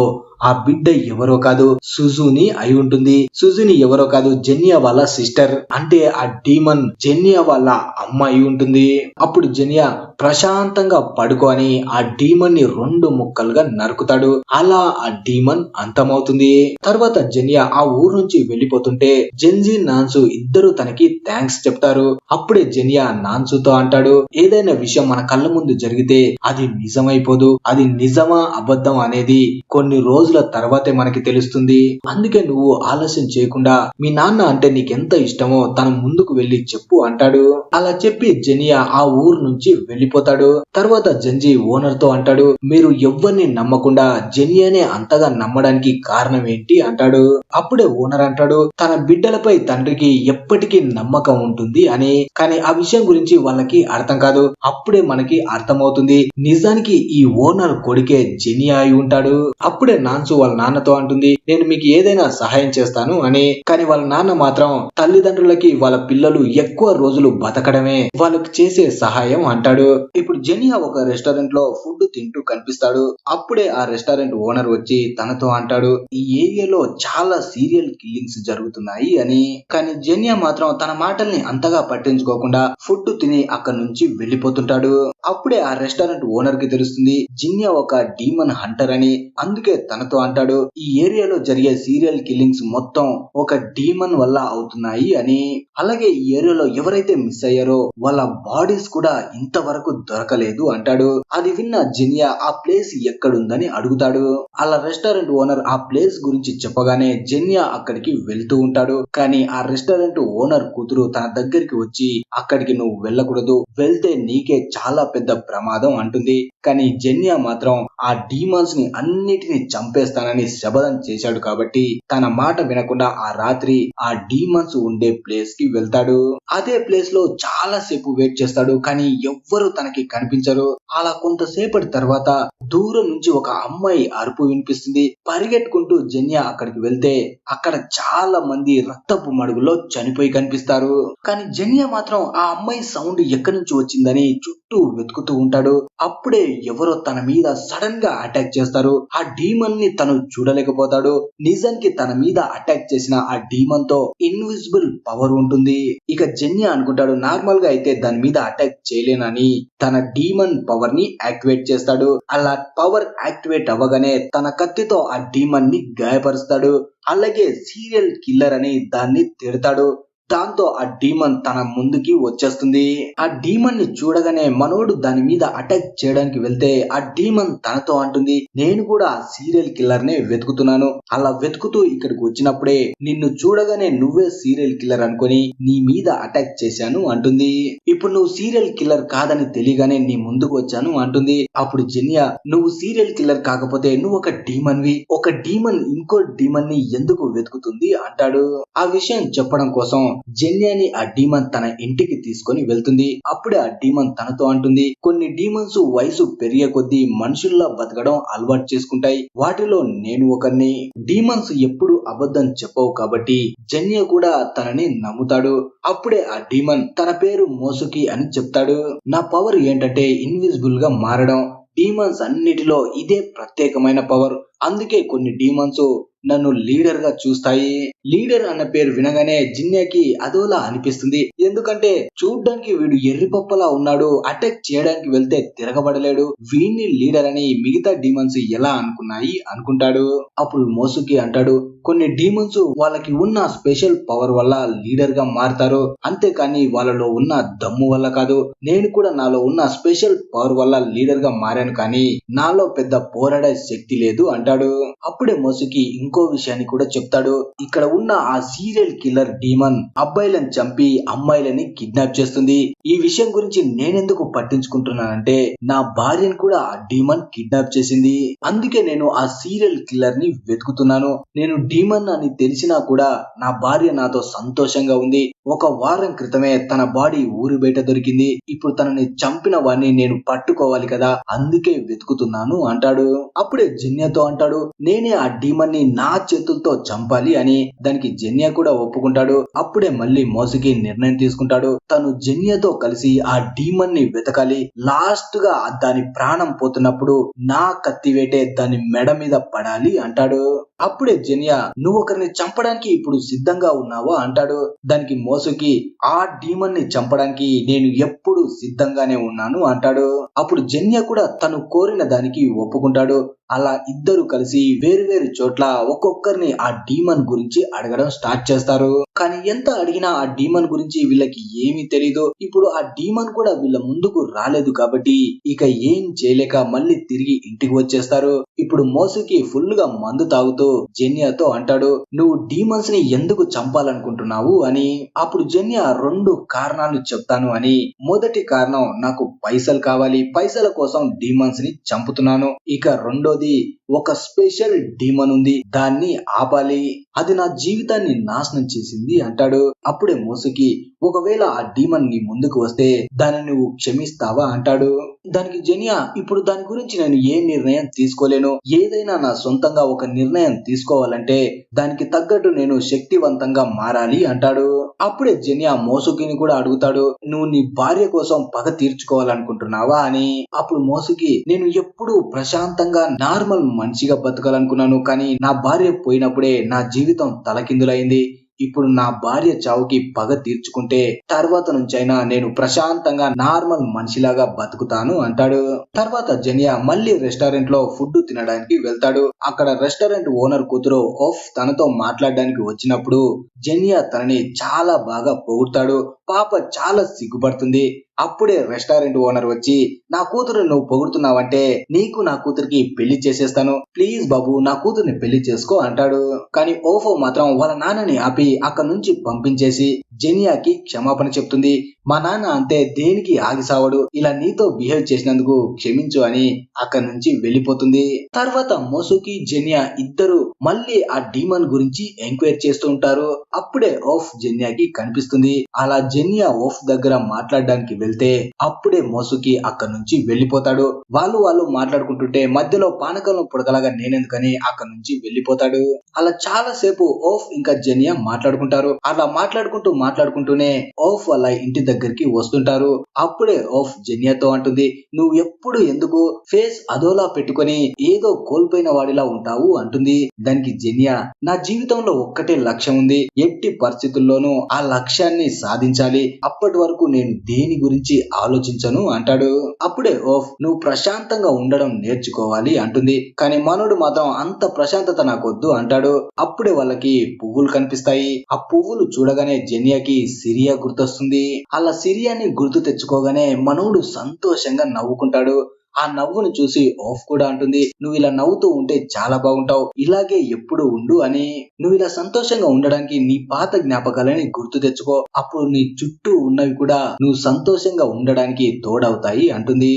ఆ బిడ్డ ఎవరో కాదు, సుజుని అయి ఉంటుంది. సుజుని ఎవరో కాదు, జెనియా వాళ్ళ సిస్టర్, అంటే ఆ డీమన్ జెనియా వాళ్ళ అమ్మ అయి ఉంటుంది. అప్పుడు జెనియా ప్రశాంతంగా పడుకొని ఆ డీమన్ ని 2 ముక్కలుగా నరుకుతాడు. అలా ఆ డీమన్ అంతమవుతుంది. తర్వాత జెనియా ఆ ఊరు నుంచి వెళ్ళిపోతుంటే జెన్జీ నాన్సు ఇద్దరు తనకి థ్యాంక్స్ చెప్తారు. అప్పుడే జెనియా నాన్సుతో అంటాడు, ఏదైనా విషయం మన కళ్ళ ముందు జరిగితే అది నిజమైపోదు, అది నిజమా అబద్ధం అనేది కొన్ని రోజుల తర్వాతే మనకి తెలుస్తుంది, అందుకే నువ్వు ఆలస్యం చేయకుండా మీ నాన్న అంటే నీకెంత ఇష్టమో తన ముందుకు వెళ్లి చెప్పు అంటాడు. అలా చెప్పి జెనియా ఆ ఊరు నుంచి వెళ్ళిపోతాడు. తర్వాత జెన్జీ ఓనర్ తో అంటాడు, మీరు ఎవ్వరిని నమ్మకుండా జెనియానే అంతగా నమ్మడానికి కారణం ఏంటి అంటాడు. అప్పుడే ఓనర్ అంటాడు, తన బిడ్డలపై తండ్రికి ఎప్పటికీ నమ్మకం ఉంటుంది అని. కానీ ఆ విషయం గురించి వాళ్ళకి అర్థం కాదు. అప్పుడే మనకి అర్థమవుతుంది, నిజానికి ఈ ఓనర్ కొడుకే జెనియా అయి ఉంటాడు. అప్పుడే నాన్సు వాళ్ళ నాన్నతో అంటుంది, నేను మీకు ఏదైనా సహాయం చేస్తాను అని. కానీ వాళ్ళ నాన్న మాత్రం తల్లిదండ్రులకి వాళ్ళ పిల్లలు ఎక్కువ రోజులు బతకడమే వాళ్ళకి చేసే సహాయం అంటాడు. ఇప్పుడు జెనియా ఒక రెస్టారెంట్ లో ఫుడ్ తింటూ కనిపిస్తాడు. అప్పుడే ఆ రెస్టారెంట్ ఓనర్ వచ్చి తనతో అంటాడు, ఈ ఏరియాలో చాలా సీరియల్ కిల్లింగ్స్ జరుగుతున్నాయి అని. కానీ జెనియా మాత్రం తన మాటల్ని అంతగా పట్టించుకోకుండా ఫుడ్ తిని అక్కడి నుంచి వెళ్ళిపోతుంటాడు. అప్పుడే ఆ రెస్టారెంట్ ఓనర్ కి తెలుస్తుంది, జిన్యా ఒక డీమన్ హంటర్ అని. అందుకే తనతో అంటాడు, ఈ ఏరియాలో జరిగే సీరియల్ కిల్లింగ్స్ మొత్తం ఒక డీమన్ వల్ల అవుతున్నాయి అని. అలాగే ఈ ఏరియాలో ఎవరైతే మిస్ అయ్యారో వాళ్ళ బాడీస్ కూడా ఇంతవరకు దొరకలేదు అంటాడు. అది విన్న జెనియా ఆ ప్లేస్ ఎక్కడుందని అడుగుతాడు. అలా రెస్టారెంట్ ఓనర్ ఆ ప్లేస్ గురించి చెప్పగానే జెనియా అక్కడికి వెళ్తూ ఉంటాడు. కానీ ఆ రెస్టారెంట్ ఓనర్ కూతురు తన దగ్గరికి వచ్చి, అక్కడికి నువ్వు వెళ్ళకూడదు, వెళ్తే నీకే చాలా పెద్ద ప్రమాదం అంటుంది. కానీ జెనియా మాత్రం ఆ డీమన్స్ ని అన్నిటిని చంపేస్తానని శపథం చేశాడు కాబట్టి తన మాట వినకుండా ఆ రాత్రి ఆ డీమన్స్ ఉండే ప్లేస్ కి వెళ్తాడు. అదే ప్లేస్ లో చాలా సేపు వెయిట్ చేస్తాడు, కానీ ఎవ్వరు తనకి కనిపించరు. అలా కొంతసేపటి తర్వాత దూరం నుంచి ఒక అమ్మాయి అరుపు వినిపిస్తుంది. పరిగెట్టుకుంటూ జెనియా అక్కడికి వెళ్తే అక్కడ చాలా మంది రక్తపు మడుగులో చనిపోయి కనిపిస్తారు. కానీ జెనియా మాత్రం ఆ అమ్మాయి సౌండ్ ఎక్కడి నుంచి వచ్చిందని చుట్టూ వెతుకుతూ ఉంటాడు. అప్పుడే ఎవరో తన మీద సడన్ గా అటాక్ చేస్తారు. ఆ డీమన్ ని తను చూడలేకపోతాడు. నిజానికి తన మీద అటాక్ చేసిన ఆ డీమన్ తో ఇన్విజిబుల్ పవర్ ఉంటుంది. ఇక జెన్య అనుకుంటాడు నార్మల్ గా అయితే దాని మీద అటాక్ చేయలేనని తన డీమన్ పవర్ ని యాక్టివేట్ చేస్తాడు. అలా పవర్ యాక్టివేట్ అవ్వగానే తన కత్తితో ఆ డీమన్ ని గాయపరుస్తాడు. అలాగే సీరియల్ కిల్లర్ అని దాన్ని తిడతాడు. దాంతో ఆ డీమన్ తన ముందుకి వచ్చేస్తుంది. ఆ డీమన్ ని చూడగానే మనోడు దాని మీద అటాక్ చేయడానికి వెళ్తే ఆ డీమన్ తనతో అంటుంది, నేను కూడా ఆ సీరియల్ కిల్లర్ నే వెతుకుతున్నాను. అలా వెతుకుతూ ఇక్కడికి వచ్చినప్పుడే నిన్ను చూడగానే నువ్వే సీరియల్ కిల్లర్ అనుకొని నీ మీద అటాక్ చేశాను అంటుంది. ఇప్పుడు నువ్వు సీరియల్ కిల్లర్ కాదని తెలియగానే నీ ముందుకు వచ్చాను అంటుంది. అప్పుడు జెన్య, నువ్వు సీరియల్ కిల్లర్ కాకపోతే నువ్వు ఒక డీమన్ వి. ఒక డీమన్ ఇంకో డీమన్ ని ఎందుకు వెతుకుతుంది అంటాడు. ఆ విషయం చెప్పడం కోసం జెన్యాని ఆ డీమన్ తన ఇంటికి తీసుకొని వెళ్తుంది. అప్పుడే ఆ డీమన్ తనతో అంటుంది, కొన్ని డీమన్స్ వయసు పెరిగే కొద్దీ మనుషుల్లా బతకడం అలవాటు చేసుకుంటాయి. వాటిలో నేను ఒకరిని. డీమన్స్ ఎప్పుడు అబద్ధం చెప్పవు కాబట్టి జెన్య కూడా తనని నమ్ముతాడు. అప్పుడే ఆ డీమన్ తన పేరు మోసుకి అని చెప్తాడు. నా పవర్ ఏంటంటే ఇన్విజిబుల్ గా మారడం. డీమన్స్ అన్నిటిలో ఇదే ప్రత్యేకమైన పవర్. అందుకే కొన్ని డీమన్స్ నన్ను లీడర్ గా చూస్తాయి. లీడర్ అన్న పేరు వినగానే జిన్యాకి అదోలా అనిపిస్తుంది. ఎందుకంటే చూడ్డానికి వీడు ఎర్రిపప్పలా ఉన్నాడు, అటాక్ చేయడానికి వెళ్తే తిరగబడలేడు, వీడిని లీడర్ అని మిగతా డీమన్స్ ఎలా అనుకున్నాయి అనుకుంటాడు. అప్పుడు మోసుకి అంటాడు, కొన్ని డీమన్స్ వాళ్ళకి ఉన్న స్పెషల్ పవర్ వల్ల లీడర్ గా మారుతారు, అంతేకాని వాళ్ళలో ఉన్న దమ్ము వల్ల కాదు. నేను కూడా నాలో ఉన్న స్పెషల్ పవర్ వల్ల లీడర్ గా మారాను, కానీ నాలో పెద్ద పోరాడే శక్తి లేదు అంటాడు. అప్పుడే మోసుకి ఇంకో విషయాన్ని కూడా చెప్తాడు. ఇక్కడ ఉన్న ఆ సీరియల్ కిల్లర్ డీమన్ అబ్బాయిలను చంపి అమ్మాయిలని కిడ్నాప్ చేస్తుంది. ఈ విషయం గురించి నేనెందుకు పట్టించుకుంటున్నానంటే నా భార్యను కూడా ఆ డీమన్ కిడ్నాప్ చేసింది. అందుకే నేను ఆ సీరియల్ కిల్లర్ ని వెతుకుతున్నాను. నేను డీమన్ అని తెలిసినా కూడా నా భార్య నాతో సంతోషంగా ఉంది. ఒక వారం క్రితమే తన బాడీ ఊరి బయట దొరికింది. ఇప్పుడు తనని చంపిన వాడిని నేను పట్టుకోవాలి కదా, అందుకే వెతుకుతున్నాను అంటాడు. అప్పుడే జెన్యతో అంటాడు, నేనే ఆ డీమన్ ని నా చేతులతో చంపాలి అని. దానికి జెన్య కూడా ఒప్పుకుంటాడు. అప్పుడే మళ్ళీ మోసుకి నిర్ణయం తీసుకుంటాడు. తను జెన్యతో కలిసి ఆ డీమన్ ని వెతకాలి. లాస్ట్ గా దాని ప్రాణం పోతున్నప్పుడు నా కత్తి వేటే దాని మెడ మీద పడాలి అంటాడు. అప్పుడే జెన్య, నువ్వు ఒకరిని చంపడానికి ఇప్పుడు సిద్ధంగా ఉన్నావా అంటాడు. దానికి మోసుకి, ఆ డీమన్ ని చంపడానికి నేను ఎప్పుడు సిద్ధంగానే ఉన్నాను అంటాడు. అప్పుడు జెన్య కూడా తను కోరిన దానికి ఒప్పుకుంటాడు. అలా ఇద్దరు కలిసి వేరు చోట్ల ఒక్కొక్కరిని ఆ డీమన్ గురించి అడగడం స్టార్ట్ చేస్తారు. కానీ ఎంత అడిగినా ఆ డీమన్ గురించి వీళ్ళకి ఏమీ తెలీదు. ఇప్పుడు ఆ డీమన్ కూడా వీళ్ళ ముందుకు రాలేదు కాబట్టి ఇక ఏం చేయలేక మళ్ళీ తిరిగి ఇంటికి వచ్చేస్తారు. ఇప్పుడు మోసుకి ఫుల్ గా మందు తాగుతూ జెన్యతో అంటాడు, నువ్వు డీమన్స్ ని ఎందుకు చంపాలనుకుంటున్నావు అని. అప్పుడు జెన్య 2 కారణాలు చెప్తాను అని. మొదటి కారణం, నాకు పైసలు కావాలి, పైసల కోసం డీమన్స్ ని చంపుతున్నాను. ఇక రెండోది, ఒక స్పెషల్ డీమన్ ఉంది, దాన్ని ఆపాలి, అది నా జీవితాన్ని నాశనం చేసింది అంటాడు. అప్పుడే మోసుకి, ఒకవేళ ఆ డీమన్ నీ ముందుకు వస్తే దాన్ని నువ్వు క్షమిస్తావా అంటాడు. దానికి జెన్య, ఇప్పుడు దాని గురించి నేను ఏ నిర్ణయం తీసుకోలేను. ఏదైనా నా సొంతంగా ఒక నిర్ణయం తీసుకోవాలంటే దానికి తగ్గట్టు నేను శక్తివంతంగా మారాలి అంటాడు. అప్పుడే జెన్య మోసుకిని కూడా అడుగుతాడు, నువ్వు నీ భార్య కోసం పగ తీర్చుకోవాలనుకుంటున్నావా అని. అప్పుడు మోసుకి, నేను ఎప్పుడు ప్రశాంతంగా నార్మల్ మనిషిగా బతకాలనుకున్నాను, కానీ నా భార్య పోయినప్పుడే నా జీవితం తలకిందులైంది. ఇప్పుడు నా భార్య చావుకి పగ తీర్చుకుంటే తర్వాత నుంచైనా నేను ప్రశాంతంగా నార్మల్ మనిషిలాగా బతుకుతాను అంటాడు. తర్వాత జెన్య మళ్ళీ రెస్టారెంట్ లో ఫుడ్ తినడానికి వెళ్తాడు. అక్కడ రెస్టారెంట్ ఓనర్ కూతురు ఆఫ్ తనతో మాట్లాడడానికి వచ్చినప్పుడు జెన్య తనని చాలా బాగా పొగుడతాడు. పాప చాలా సిగ్గుపడుతుంది. అప్పుడే రెస్టారెంట్ ఓనర్ వచ్చి, నా కూతురు నువ్వు పొగుడుతున్నావంటే నీకు నా కూతురికి పెళ్లి చేసేస్తాను, ప్లీజ్ బాబు నా కూతుర్ని పెళ్లి చేసుకో అంటాడు. కానీ ఓఫో మాత్రం వాళ్ళ నాన్నని ఆపి అక్కడి నుంచి పంపించేసి జెన్యాకి క్షమాపణ చెప్తుంది. మా నాన్న అంతే, దేనికి ఆగిసావడు, ఇలా నీతో బిహేవ్ చేసినందుకు క్షమించు అని అక్కడి నుంచి వెళ్ళిపోతుంది. తర్వాత మోసుకి జెన్య ఇద్దరు మళ్ళీ ఆ డీమన్ గురించి ఎంక్వైరీ చేస్తూ ఉంటారు. అప్పుడే ఓఫ్ జెన్యాకి కనిపిస్తుంది. అలా జెన్య ఓఫ్ దగ్గర మాట్లాడడానికి వెళ్తే అప్పుడే మోసుకి అక్కడి నుంచి వెళ్ళిపోతాడు. వాళ్ళు మాట్లాడుకుంటుంటే మధ్యలో పానకంలో పుడకలాగా నేనెందుకని అక్కడి నుంచి వెళ్ళిపోతాడు. అలా చాలా సేపు ఓఫ్ ఇంకా జెన్య మాట్లాడుకుంటారు. అలా మాట్లాడుకుంటూనే ఓఫ్ వాళ్ళ ఇంటి దగ్గరికి వస్తుంటారు. అప్పుడే ఆఫ్ జెన్యాతో అంటుంది, నువ్వు ఎప్పుడు ఎందుకు ఫేస్ అదోలా పెట్టుకొని ఏదో కోల్పోయిన వాడిలా ఉంటావు అంటుంది. దానికి జెన్యా, నా జీవితంలో ఒక్కటే లక్ష్యం ఉంది, ఎట్టి పరిస్థితుల్లోనూ ఆ లక్ష్యాన్ని సాధించాలి, అప్పటి వరకు నేను దేని గురించి ఆలోచించను అంటాడు. అప్పుడే ఆఫ్, నువ్వు ప్రశాంతంగా ఉండడం నేర్చుకోవాలి అంటుంది. కానీ మనోడు మాత్రం అంత ప్రశాంతత నాకొద్దు అంటాడు. అప్పుడే వాళ్ళకి పువ్వులు కనిపిస్తాయి. ఆ పువ్వులు చూడగానే జెన్యాకి సిరియా గుర్తొస్తుంది. అలా సిరియాని గుర్తు తెచ్చుకోగానే మనోడు సంతోషంగా నవ్వుకుంటాడు. ఆ నవ్వును చూసి ఆఫ్ కూడా అంటుంది, నువ్వు ఇలా నవ్వుతూ ఉంటే చాలా బాగుంటావు, ఇలాగే ఎప్పుడు ఉండు అని. నువ్వు ఇలా సంతోషంగా ఉండడానికి నీ పాత జ్ఞాపకాలని గుర్తు తెచ్చుకో, అప్పుడు నీ చుట్టూ ఉన్నవి కూడా నువ్వు సంతోషంగా ఉండడానికి తోడవుతాయి అంటుంది.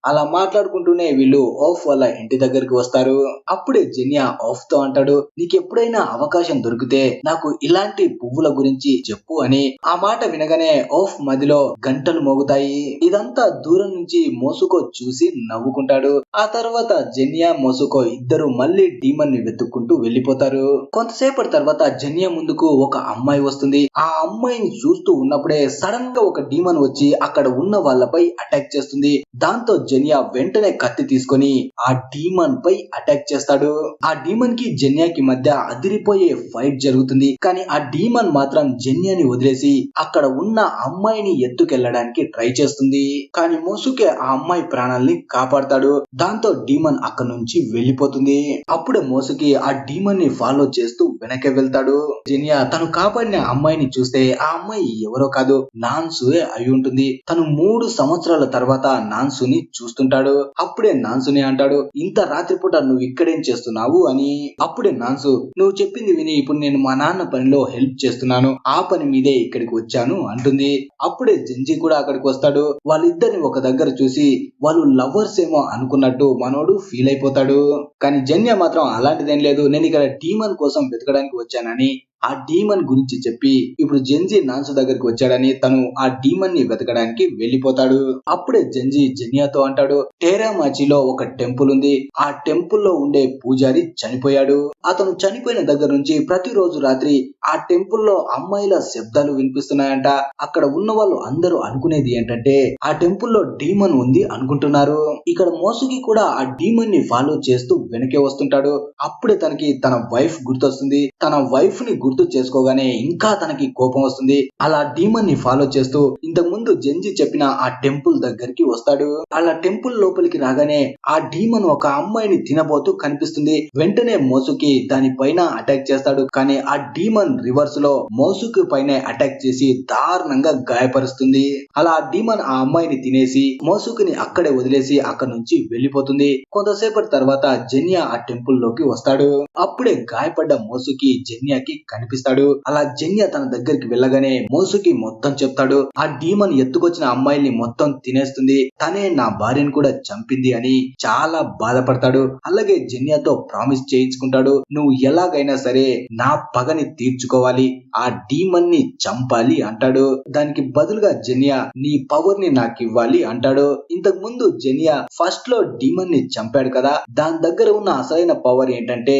అలా మాట్లాడుకుంటూనే వీళ్ళు ఆఫ్ వాళ్ళ ఇంటి దగ్గరికి వస్తారు. అప్పుడే జెన్యా ఆఫ్ తో అంటాడు, నీకు ఎప్పుడైనా అవకాశం దొరికితే నాకు ఇలాంటి పువ్వుల గురించి చెప్పు అని. ఆ మాట వినగానే ఆఫ్ మదిలో గంటలు మోగుతాయి. ఇదంతా దూరం నుంచి మోసుకో చూసి నవ్వుకుంటాడు. ఆ తర్వాత జెన్యా మోసుకో ఇద్దరు మళ్ళీ డీమన్ ని వెతుక్కుంటూ వెళ్లిపోతారు. కొంతసేపటి తర్వాత జెన్యా ముందుకు ఒక అమ్మాయి వస్తుంది. ఆ అమ్మాయిని చూస్తూ ఉన్నప్పుడే సడన్ గా ఒక డీమన్ వచ్చి అక్కడ ఉన్న వాళ్ళపై అటాక్ చేస్తుంది. దాంతో జెన్యా వెంటనే కత్తి తీసుకొని ఆ డీమన్ పై అటాక్ చేస్తాడు. ఆ డీమన్ కి జెన్యాకి మధ్య అదిరిపోయే ఫైట్ జరుగుతుంది. కానీ ఆ డీమన్ మాత్రం జెన్యాని వదిలేసి అక్కడ ఉన్న అమ్మాయిని ఎత్తుకెళ్లడానికి ట్రై చేస్తుంది. కానీ మోసుకే ఆ అమ్మాయి ప్రాణాల్ని కాపాడతాడు. దాంతో డీమన్ అక్కడ నుంచి వెళ్లిపోతుంది. అప్పుడే మోసుకి ఆ డీమన్ ని ఫాలో చేస్తూ వెనకే వెళ్తాడు. జెన్యా తను కాపాడిన అమ్మాయిని చూస్తే ఆ అమ్మాయి ఎవరో కాదు, నాన్సుయే అయి ఉంటుంది. తను 3 సంవత్సరాల తర్వాత నాన్సుని చూస్తుంటాడు. అప్పుడే నాన్సుని అంటాడు, ఇంత రాత్రిపూట నువ్వు ఇక్కడేం చేస్తున్నావు అని. అప్పుడే నాన్సు, నువ్వు చెప్పింది విని ఇప్పుడు నేను మా నాన్న పనిలో హెల్ప్ చేస్తున్నాను, ఆ పని మీదే ఇక్కడికి వచ్చాను అంటుంది. అప్పుడే జెంజీ కూడా అక్కడికి వస్తాడు. వాళ్ళిద్దరిని ఒక దగ్గర చూసి వాళ్ళు లవర్స్ ఏమో అనుకున్నట్టు మనోడు ఫీల్ అయిపోతాడు. కానీ జెన్యా మాత్రం అలాంటిదేం లేదు, నేను ఇక్కడ డీమన్ కోసం వెతకడానికి వచ్చానని ఆ డీమన్ గురించి చెప్పి ఇప్పుడు జెన్జీ నాన్సు దగ్గరికి వచ్చాడని తను ఆ డీమన్ ని వెతకడానికి వెళ్లిపోతాడు. అప్పుడే జెన్జీ జెన్యాతో అంటాడు, టేరామాచిలో ఒక టెంపుల్ ఉంది, ఆ టెంపుల్ లో ఉండే పూజారి చనిపోయాడు. అతను చనిపోయిన దగ్గర నుంచి ప్రతిరోజు రాత్రి ఆ టెంపుల్ లో అమ్మాయిల శబ్దాలు వినిపిస్తున్నాయంట. అక్కడ ఉన్న వాళ్ళు అందరూ అనుకునేది ఏంటంటే ఆ టెంపుల్ లో డీమన్ ఉంది అనుకుంటున్నారు. ఇక్కడ మోసుకి కూడా ఆ డీమన్ ని ఫాలో చేస్తూ వెనకే వస్తుంటాడు. అప్పుడే తనకి తన వైఫ్ గుర్తొస్తుంది. తన వైఫ్ ని గుర్తు చేసుకోగానే ఇంకా తనకి కోపం వస్తుంది. అలా డీమన్ ని ఫాలో చేస్తూ ఇంతకు ముందు జెన్జీ చెప్పిన ఆ టెంపుల్ దగ్గరికి వస్తాడు. అలా టెంపుల్ లోపలికి రాగానే ఆ డీమన్ ఒక అమ్మాయిని తినబోతూ కనిపిస్తుంది. వెంటనే మోసుకి దాని పైన అటాక్ చేస్తాడు. కానీ ఆ డీమన్ రివర్స్ లో మోసుకి పైన అటాక్ చేసి దారుణంగా గాయపరుస్తుంది. అలా ఆ డీమన్ ఆ అమ్మాయిని తినేసి మోసుకిని అక్కడే వదిలేసి అక్కడ నుంచి వెళ్లిపోతుంది. కొంతసేపటి తర్వాత జెన్యా ఆ టెంపుల్ లోకి వస్తాడు. అప్పుడే గాయపడ్డ మోసుకి జెన్యాకి కనిపిస్తాడు. అలా జెన్యా తన దగ్గరికి వెళ్ళగానే మోసుకి మొత్తం చెప్తాడు, ఆ డీమన్ ఎత్తుకొచ్చిన అమ్మాయిల్ని మొత్తం తినేస్తుంది, తనే నా భార్యను కూడా చంపింది అని చాలా బాధపడతాడు. అలాగే జెన్యాతో ప్రామిస్ చేయించుకుంటాడు, నువ్వు ఎలాగైనా సరే నా పగని తీర్చుకోవాలి, ఆ డీమన్ ని చంపాలి అంటాడు. దానికి బదులుగా జెన్యా నీ పవర్ ని నాకు ఇవ్వాలి అంటాడు. ఇంతకు ముందు జెన్యా ఫస్ట్ లో డీమన్ ని చంపాడు కదా, దాని దగ్గర ఉన్న అసలైన పవర్ ఏంటంటే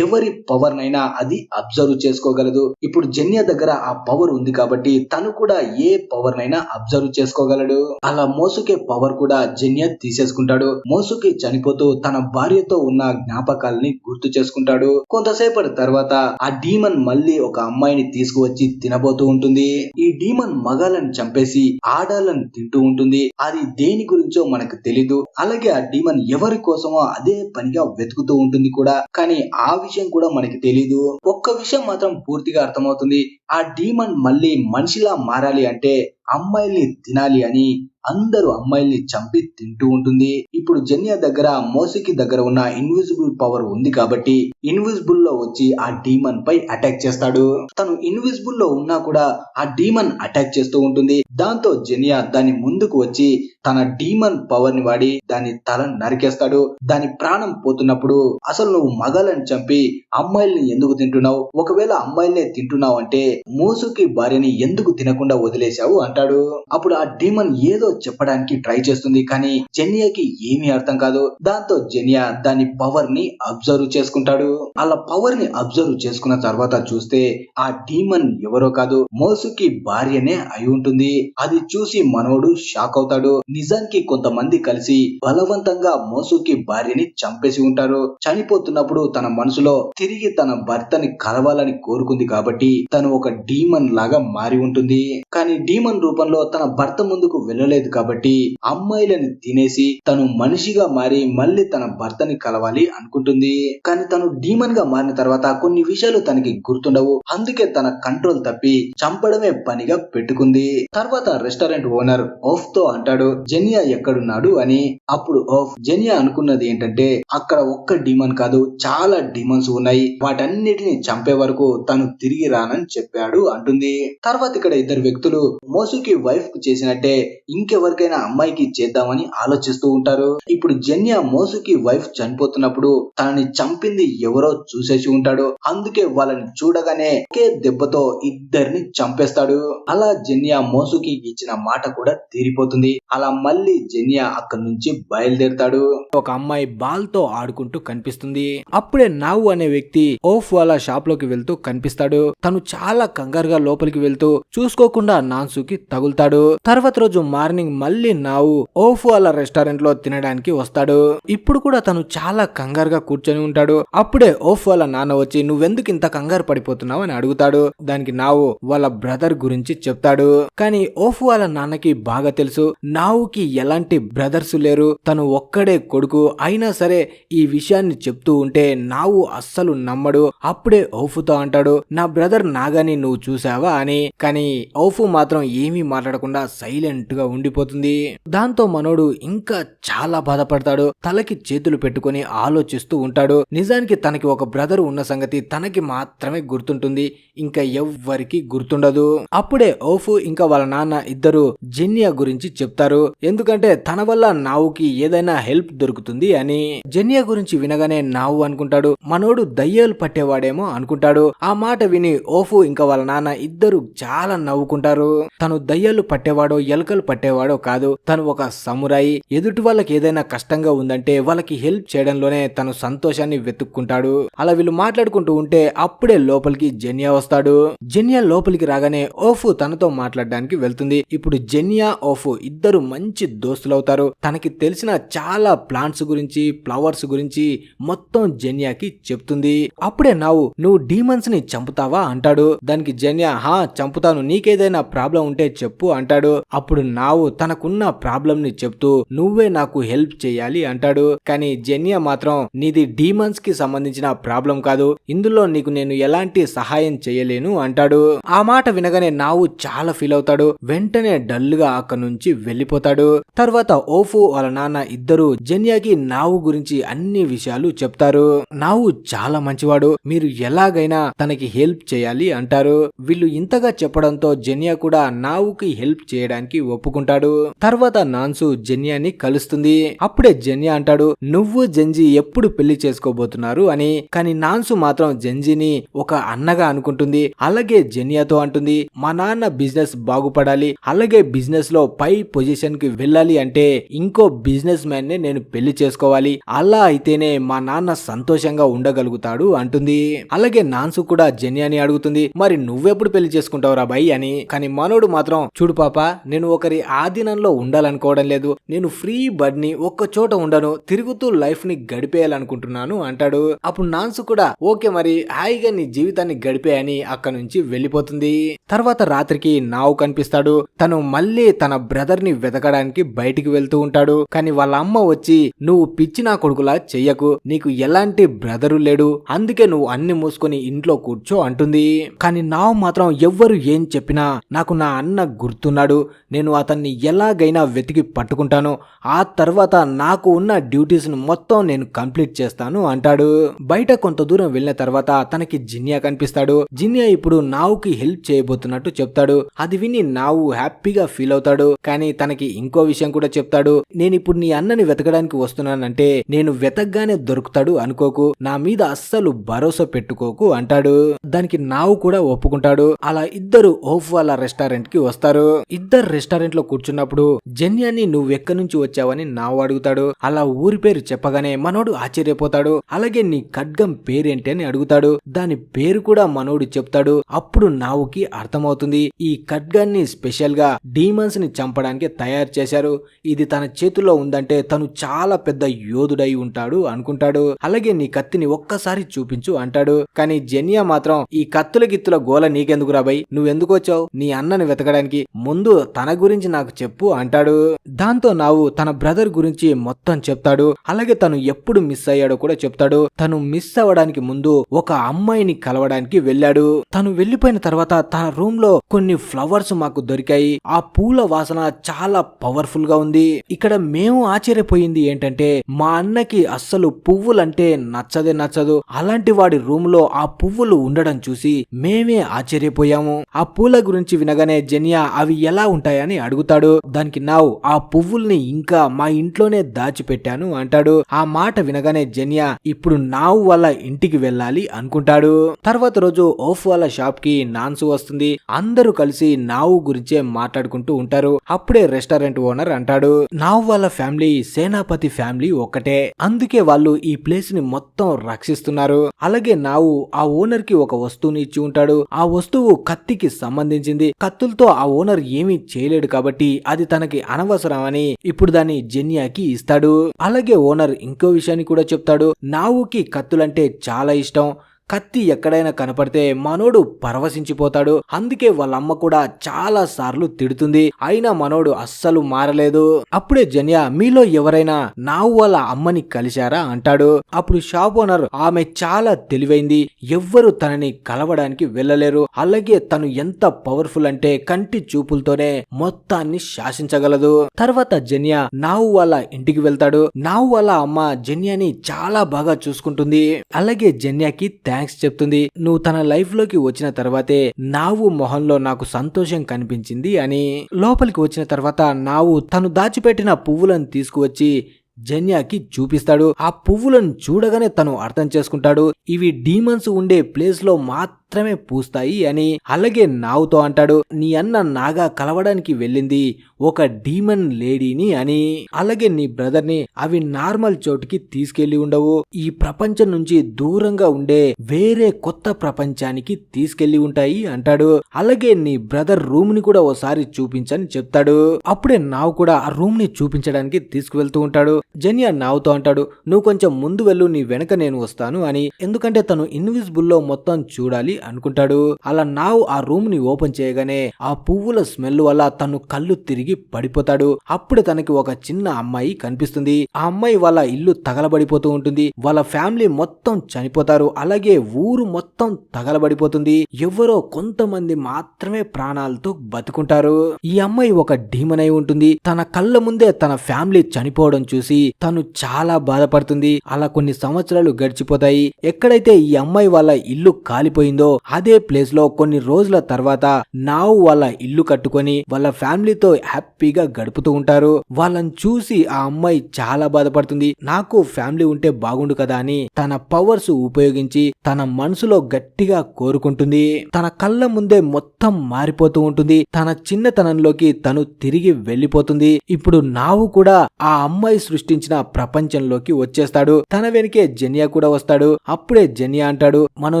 ఎవరి పవర్ నైనా అది అబ్జర్వ్ చేసుకోగలదు. ఇప్పుడు జెన్యా దగ్గర ఆ పవర్ ఉంది కాబట్టి తను కూడా ఏ పవర్ నైనా అబ్జర్వ్ చేసుకోగలడు. అలా మోసుకే పవర్ కూడా జెన్యా తీసేసుకుంటాడు. మోసుకి చనిపోతూ తన భార్యతో ఉన్న జ్ఞాపకాలని గుర్తు చేసుకుంటాడు. కొంతసేపటి తర్వాత ఆ డీమన్ మళ్ళీ ఒక అమ్మాయిని తీసుకువచ్చి తినబోతూ ఉంటుంది. ఈ డీమన్ మగాళ్ళని చంపేసి ఆడాలను తింటూ ఉంటుంది. అది దేని గురించో మనకు తెలీదు. అలాగే ఆ డీమన్ ఎవరి కోసమో అదే పనిగా వెతుకుతూ ఉంటుంది కూడా. కానీ ఆ విషయం కూడా మనకి తెలీదు. ఒక్క విషయం మాత్రం పూర్తిగా అర్థమవుతుంది, ఆ డీమన్ మళ్ళీ మనిషిలా మారాలి అంటే అమ్మాయిల్ని తినాలి అని అందరూ అమ్మాయిల్ని చంపి తింటూ ఉంటుంది. ఇప్పుడు జెన్యా దగ్గర మోసికి దగ్గర ఉన్న ఇన్విజిబుల్ పవర్ ఉంది కాబట్టి ఇన్విజిబుల్ లో వచ్చి ఆ డీమన్ పై అటాక్ చేస్తాడు. తను ఇన్విజిబుల్ లో ఉన్నా కూడా ఆ డీమన్ అటాక్ చేస్తూ ఉంటుంది. దాంతో జెన్యా దాని ముందుకు వచ్చి తన డీమన్ పవర్ ని వాడి దాని తల నరికేస్తాడు. దాని ప్రాణం పోతున్నప్పుడు అసలు నువ్వు మగాళ్ళని చంపి అమ్మాయిల్ని ఎందుకు తింటున్నావు, ఒకవేళ అమ్మాయిల్నే తింటున్నావు అంటే మోసుకి భార్యని ఎందుకు తినకుండా వదిలేశావు అంటాడు. అప్పుడు ఆ డీమన్ ఏదో చెప్పడానికి ట్రై చేస్తుంది, కానీ జెన్యాకి ఏమీ అర్థం కాదు. దాంతో జెన్యా దాని పవర్ ని అబ్జర్వ్ చేసుకుంటాడు. అలా పవర్ ని అబ్జర్వ్ చేసుకున్న తర్వాత చూస్తే ఆ డీమన్ ఎవరో కాదు, మోసుకి భార్యనే అయి ఉంటుంది. అది చూసి మనోడు షాక్ అవుతాడు. నిజానికి కొంతమంది కలిసి బలవంతంగా మోసుకి భార్యని చంపేసి ఉంటారు. చనిపోతున్నప్పుడు తన మనసులో తిరిగి తన భర్తని కలవాలని కోరుకుంది కాబట్టి తను ఒక డీమన్ లాగా మారి ఉంటుంది. కానీ డీమన్ రూపంలో తన భర్త ముందుకు వెళ్ళలేదు కాబట్టి అమ్మాయిలని తినేసి తను మనిషిగా మారి మళ్ళీ తన భర్తని కలవాలి అనుకుంటుంది. కానీ తను డీమన్ గా మారిన తర్వాత కొన్ని విషయాలు తనకి గుర్తుండవు. అందుకే తన కంట్రోల్ తప్పి చంపడమే పనిగా పెట్టుకుంది. తర్వాత రెస్టారెంట్ ఓనర్ ఓఫ్ తో అంటాడు, జెనియా ఎక్కడున్నాడు అని. అప్పుడు ఓఫ్ జెనియా అనుకున్నది ఏంటంటే అక్కడ ఒక్క డీమన్ కాదు, చాలా డీమన్స్ ఉన్నాయి, వాటన్నిటిని చంపే వరకు తను తిరిగి రానని చెప్పాడు అంటుంది. తర్వాత ఇక్కడ ఇద్దరు వ్యక్తులు మోసుకి వైఫ్ కు చేసినట్టే ఇంకెవరికైనా అమ్మాయికి చేద్దామని ఆలోచిస్తూ ఉంటారు. ఇప్పుడు జెనియా మోసుకి వైఫ్ చనిపోతున్నప్పుడు తనని చంపింది ఎవరో చూసేసి ఉంటాడు. అందుకే వాళ్ళని చూడగానే ఒకే దెబ్బతో ఇద్దరిని చంపేస్తాడు. అలా జెనియా మోసుకి ఇచ్చిన మాట కూడా తీరిపోతుంది. అలా మళ్ళీ జెనియా అక్కడి నుంచి బయలుదేరుతాడు. ఒక అమ్మాయి బాల్ తో ఆడుకుంటూ కనిపిస్తుంది. అప్పుడే నావు అనే వ్యక్తి ఓఫ్ వాళ్ళ షాప్ లోకి వెళ్తూ కనిపిస్తాడు. తను చాలా కంగారుగా లోపలికి వెళ్తూ చూసుకోకుండా నాన్సుకి తగులుతాడు. తర్వాత రోజు మార్నింగ్ మళ్ళీ నావు ఓఫ్ వాళ్ళ రెస్టారెంట్ లో తినడానికి వస్తాడు. ఇప్పుడు కూడా తను చాలా కంగారుగా కూర్చొని ఉంటాడు. అప్పుడే ఓఫ్ వాళ్ళ నాన్న వచ్చి నువ్వెందుకు ఇంత కంగారు పడిపోతున్నావు అని అడుగుతాడు. దానికి నావు వాళ్ళ బ్రదర్ గురించి చెప్తాడు. కానీ ఓఫ్ వాళ్ళ నాన్నకి బాగా తెలుసు నావుకి ఎలాంటి బ్రదర్స్ లేరు, తను ఒక్కడే కొడుకు. అయినా సరే ఈ విషయాన్ని చెప్తూ ఉంటే నావు అస్సలు నమ్మడు. అప్పుడే ఓఫుతో అంటాడు, నా బ్రదర్ నాగాని నువ్వు చూసావా అని. కానీ ఓఫు మాత్రం ఏమీ మాట్లాడకుండా సైలెంట్ గా ఉండిపోతుంది. దాంతో మనోడు ఇంకా చాలా బాధపడతాడు. తలకి చేతులు పెట్టుకుని ఆలోచిస్తూ ఉంటాడు. నిజానికి తనకి ఒక బ్రదర్ ఉన్న సంగతి తనకి మాత్రమే గుర్తుంటుంది, ఇంకా ఎవ్వరికి గుర్తుండదు. అప్పుడే ఓఫు ఇంకా వాళ్ళ నాన్న ఇద్దరు జెనియా గురించి చెప్తారు. ఎందుకంటే తన వల్ల నావుకి ఏదైనా హెల్ప్ దొరుకుతుంది అని. జెనియా గురించి వినగానే నావు అనుకుంటాడు మనోడు దయ్యాలు పట్టేవాడేమో అనుకుంటాడు. ఆ మాట విని ఓఫు ఇంకా వాళ్ళ నాన్న ఇద్దరు చాలా నవ్వుకుంటారు. తను దయ్యాలు పట్టేవాడో ఎలుకలు పట్టేవాడో కాదు, తను ఒక సమురాయి. ఎదుటి వాళ్ళకి ఏదైనా కష్టంగా ఉందంటే వాళ్ళకి హెల్ప్ చేయడంలోనే తను సంతోషాన్ని వెతుక్కుంటాడు. అలా వీళ్ళు మాట్లాడుకుంటూ ఉంటే అప్పుడే లోపలికి జెనియా వస్తాడు. జెనియా లోపలికి రాగానే ఓఫు తనతో మాట్లాడడానికి వెళ్తుంది. ఇప్పుడు జెనియా ఓఫు ఇద్దరు మంచి దోస్తులవుతారు. తనకి తెలిసిన చాలా ప్లాంట్స్ గురించి ఫ్లవర్స్ గురించి మొత్తం జెనియాకి చెప్తుంది. అప్పుడే నువ్వు డీమన్స్ ని చంపుతావా అంటాడు. దానికి జెనియా హా చంపుతాను, నీకేదైనా ప్రాబ్లం ఉంటే చెప్పు అంటాడు. అప్పుడు నావు తనకున్న ప్రాబ్లం ని చెప్తూ నువ్వే నాకు హెల్ప్ చేయాలి అంటాడు. కానీ జెనియా మాత్రం నీది డీమన్స్ కి సంబంధించిన ప్రాబ్లం కాదు, ఇందులో నీకు నేను ఎలాంటి సహాయం చేయలేను అంటాడు. ఆ మాట వినగానే నావు చాలా ఫీల్ అవుతాడు. వెంటనే డల్ గా అక్కడి నుంచి వెళ్లిపోతాడు. తర్వాత ఓఫు వాళ్ళ నాన్న ఇద్దరు జెనియాకి నావు గురించి అన్ని విషయాలు చెప్తారు. నావు చాలా మంచివాడు, మీరు ఎలాగైనా తనకి హెల్ప్ చేయాలి అంటారు. వీళ్ళు ఇంతగా చెప్పడంతో జెనియా కూడా నావుకి హెల్ప్ చేయడానికి ఒప్పుకుంటాడు. తర్వాత నాన్సు జెనియాని కలుస్తుంది. అప్పుడే జెనియా అంటాడు నువ్వు జెంజీ ఎప్పుడు పెళ్లి చేసుకోబోతున్నారు అని. కానీ నాన్సు మాత్రం జెంజీని ఒక అన్నగా అనుకుంటుంది. అలాగే జెనియాతో అంటుంది మా నాన్న బిజినెస్ బాగుపడాలి, అలాగే బిజినెస్ లో పై పొజిషన్ కి వెళ్ళాలి అంటే ఇంకో బిజినెస్ మ్యాన్ నే నేను పెళ్లి చేసుకోవాలి, అలా అయితేనే మా నాన్న సంతోషంగా ఉండగలుగుతాడు అంటుంది. అలాగే నాన్సు కూడా జెనియాని అడుగుతుంది మరి నువ్వెప్పుడు పెళ్లి చేసుకుంటావురా బై అని. కానీ మనోడు మాత్రం చూడు పాప, నేను ఒకరి ఆధీనంలో ఉండాలనుకోవడం లేదు, నేను ఫ్రీ బర్డ్ ని ఒక్క చోట ఉండను, తిరుగుతూ లైఫ్ ని గడిపేయాలనుకుంటున్నాను అంటాడు. అప్పుడు నాన్సు కూడా ఓకే మరి హాయిగా నీ జీవితాన్ని గడిపేయని అక్కడి నుంచి వెళ్లిపోతుంది. తర్వాత రాత్రికి నావు కనిపిస్తాడు. తను మళ్ళీ తన బ్రదర్ ని వెతకడానికి బయటికి వెళ్తూ ఉంటాడు. కానీ వాళ్ళ అమ్మ వచ్చి నువ్వు పిచ్చి నా కొడుకులా చెయ్యకు, నీకు ఎలాంటి బ్రదరు లేడు, అందుకే నువ్వు అన్ని మూసుకొని ఇంట్లో కూర్చో అంటుంది. కానీ నావు మాత్రం ఎవ్వరు ఏం చెప్పినా నాకు నా అన్న గుర్తున్నాడు, నేను అతన్ని ఎలాగైనా వెతికి పట్టుకుంటాను, ఆ తర్వాత నాకు ఉన్న డ్యూటీస్ ను మొత్తం నేను కంప్లీట్ చేస్తాను అంటాడు. బయట కొంత దూరం వెళ్ళిన తర్వాత తనకి జినియా కనిపిస్తాడు. జినియా ఇప్పుడు నావుకి హెల్ప్ చేయబోతున్నట్టు చెప్తాడు. అది విని నావు హ్యాపీగా ఫీల్ అవుతాడు. కానీ తనకి ఇంకో విషయం కూడా చెప్తాడు, నేను ఇప్పుడు నీ అన్నని వెతకడానికి వస్తున్నానంటే నేను వెతకగానే దొరుకుతాడు అనుకోకు, నా మీద అస్సలు భరోసా పెట్టుకోకు అంటాడు. దానికి నావు కూడా ఒప్పుకుంటాడు. అలా ఇద్దరు ఓఫ్ వాళ్ళ రెస్టారెంట్ కి వస్తారు. ఇద్దరు రెస్టారెంట్ లో కూర్చున్నప్పుడు జెన్యాని నువ్వెక్కడి నుంచి వచ్చావని నావు అడుగుతాడు. అలా ఊరి పేరు చెప్పగానే మనోడు ఆశ్చర్యపోతాడు. అలాగే నీ ఖడ్గం పేరేంటి అని అడుగుతాడు. దాని పేరు కూడా మనోడు చెప్తాడు. అప్పుడు నావుకి అర్థమవుతుంది ఈ ఖడ్గాన్ని స్పెషల్ గా డీమన్స్ ని చంపడానికి తయారు చేశారు. ఇది తన చేతుల్లో ఉందంటే తను చాలా పెద్ద యోధుడై ఉంటాడు అనుకుంటాడు. అలాగే నీ కత్తిని ఒక్కసారి చూపించు అంటాడు. కానీ జెనియా మాత్రం ఈ కత్తుల గిత్తుల గోల నీకెందుకు రాబాయ్, నువ్వెందుకు వచ్చావు నీ అన్నని వెతకడానికి, ముందు తన గురించి నాకు చెప్పు అంటాడు. దాంతో నావు తన బ్రదర్ గురించి మొత్తం చెప్తాడు. అలాగే తను ఎప్పుడు మిస్ అయ్యాడో కూడా చెప్తాడు. తను మిస్ అవ్వడానికి ముందు ఒక అమ్మాయిని కలవడానికి వెళ్ళాడు. తను వెళ్లిపోయిన తర్వాత తన రూమ్ లో కొన్ని ఫ్లవర్స్ మాకు దొరికాయి. ఆ పూల వాసన చాలా పవర్ఫుల్ గా ఉంది. ఇక్కడ మేము ఆశ్చర్యపోయింది ఏంటంటే మా అన్నకి అస్సలు పువ్వులంటే నచ్చదు. అలాంటి వాడి రూమ్ లో ఆ పువ్వులు ఉండడం చూసి మేమే ఆశ్చర్యపోయాము. ఆ పూల గురించి వినగానే జెనియా అవి ఎలా ఉంటాయని అడుగుతాడు. దానికి నావ్ ఆ పువ్వుల్ని ఇంకా మా ఇంట్లోనే దాచిపెట్టాను అంటాడు. ఆ మాట వినగానే జెనియా ఇప్పుడు నావ్ వాళ్ళ ఇంటికి వెళ్ళాలి అనుకుంటాడు. తర్వాత రోజు ఓఫ్ వాళ్ళ షాప్ కి నాన్సు వస్తుంది. అందరూ కలిసి నావు గురించే మాట్లాడుకుంటూ ఉంటారు. అప్పుడే రెస్టారెంట్ ఓనర్ అంటాడు, నావ్ వాళ్ళ ఫ్యామిలీ సేనాపతి ఫ్యామిలీ ఒక్కటే, అందుకే వాళ్ళు ఈ ప్లేస్ ని మొత్తం రక్షిస్తున్నారు. అలాగే నావు ఆ ఓనర్ కి ఒక వస్తువుని ఇచ్చి ఉంటాడు. ఆ వస్తువు కత్తికి సంబంధించింది. కత్తులతో ఆ ఓనర్ ఏమీ చేయలేడు కాబట్టి అది తనకి అనవసరం అని ఇప్పుడు దాన్ని జెనియాకి ఇస్తాడు. అలాగే ఓనర్ ఇంకో విషయాన్ని కూడా చెప్తాడు. నావుకి కత్తులంటే చాలా ఇష్టం. కత్తి ఎక్కడైనా కనపడితే మనోడు పరవశించిపోతాడు. అందుకే వాళ్ళమ్మ కూడా చాలా సార్లు తిడుతుంది. అయినా మనోడు అస్సలు మారలేదు. అప్పుడే జెనియా మీలో ఎవరైనా నావు వాళ్ళ అమ్మని కలిశారా అంటాడు. అప్పుడు షాప్ ఓనర్ ఆమె చాలా తెలివైంది, ఎవ్వరు తనని కలవడానికి వెళ్ళలేరు. అలాగే తను ఎంత పవర్ఫుల్ అంటే కంటి చూపులతోనే మొత్తాన్ని శాసించగలదు. తర్వాత జెనియా నావు వాళ్ళ ఇంటికి వెళ్తాడు. నావు వాళ్ళ అమ్మ జెనియాని చాలా బాగా చూసుకుంటుంది. అలాగే జెనియాకి థ్యాంక్స్ చెప్తుంది. నువ్వు తన లైఫ్ లోకి వచ్చిన తర్వాతే నావు మొహంలో నాకు సంతోషం కనిపించింది అని. లోపలికి వచ్చిన తర్వాత నావు తను దాచిపెట్టిన పువ్వులను తీసుకువచ్చి జెనియాకి చూపిస్తాడు. ఆ పువ్వులను చూడగానే తను అర్థం చేసుకుంటాడు ఇవి డీమన్స్ ఉండే ప్లేస్ లో మాత్రమే పూస్తాయి అని. అలాగే నావుతో అంటాడు, నీ అన్న నాగా కలవడానికి వెళ్ళింది ఒక డీమన్ లేడీని అని. అలాగే నీ బ్రదర్ ని అవి నార్మల్ చోటుకి తీసుకెళ్లి ఉండవు, ఈ ప్రపంచం నుంచి దూరంగా ఉండే వేరే కొత్త ప్రపంచానికి తీసుకెళ్లి ఉంటాయి అంటాడు. అలాగే నీ బ్రదర్ రూమ్ ని కూడా ఓసారి చూపించని చెప్తాడు. అప్పుడే నావు కూడా ఆ రూమ్ ని చూపించడానికి తీసుకువెళ్తూ ఉంటాడు. జెనియా నావుతో అంటాడు, నువ్వు కొంచెం ముందు వెళ్ళు, నీ వెనక నేను వస్తాను అని. ఎందుకంటే తను ఇన్విజిబుల్ లో మొత్తం చూడాలి అనుకుంటాడు. అలా నావు ఆ రూమ్ ని ఓపెన్ చేయగానే ఆ పువ్వుల స్మెల్ వల్ల తను కళ్ళు తిరిగి పడిపోతాడు. అప్పుడే తనకి ఒక చిన్న అమ్మాయి కనిపిస్తుంది. ఆ అమ్మాయి వాళ్ళ ఇల్లు తగలబడిపోతూ ఉంటుంది. వాళ్ళ ఫ్యామిలీ మొత్తం చనిపోతారు. అలాగే ఊరు మొత్తం తగలబడిపోతుంది. ఎవరో కొంతమంది మాత్రమే ప్రాణాలతో బతుకుంటారు. ఈ అమ్మాయి ఒక డీమన్ అయి ఉంటుంది. తన కళ్ళ ముందే తన ఫ్యామిలీ చనిపోవడం చూసి తను చాలా బాధపడుతుంది. అలా కొన్ని సంవత్సరాలు గడిచిపోతాయి. ఎక్కడైతే ఈ అమ్మాయి వాళ్ళ ఇల్లు కాలిపోయిందో అదే ప్లేస్ లో కొన్ని రోజుల తర్వాత నావు వాళ్ళ ఇల్లు కట్టుకొని వాళ్ళ ఫ్యామిలీతో హ్యాపీగా గడుపుతూ ఉంటారు. వాళ్ళని చూసి ఆ అమ్మాయి చాలా బాధపడుతుంది. నాకు ఫ్యామిలీ ఉంటే బాగుండు కదా అని తన పవర్స్ ఉపయోగించి తన మనసులో గట్టిగా కోరుకుంటుంది. తన కళ్ళ ముందే మొత్తం మారిపోతూ ఉంటుంది. తన చిన్నతనంలోకి తను తిరిగి వెళ్లిపోతుంది. ఇప్పుడు నావు కూడా ఆ అమ్మాయి సృష్టించిన ప్రపంచంలోకి వచ్చేస్తాడు. తన వెనుకే జెనియా కూడా వస్తాడు. అప్పుడే జెనియా అంటాడు, మనం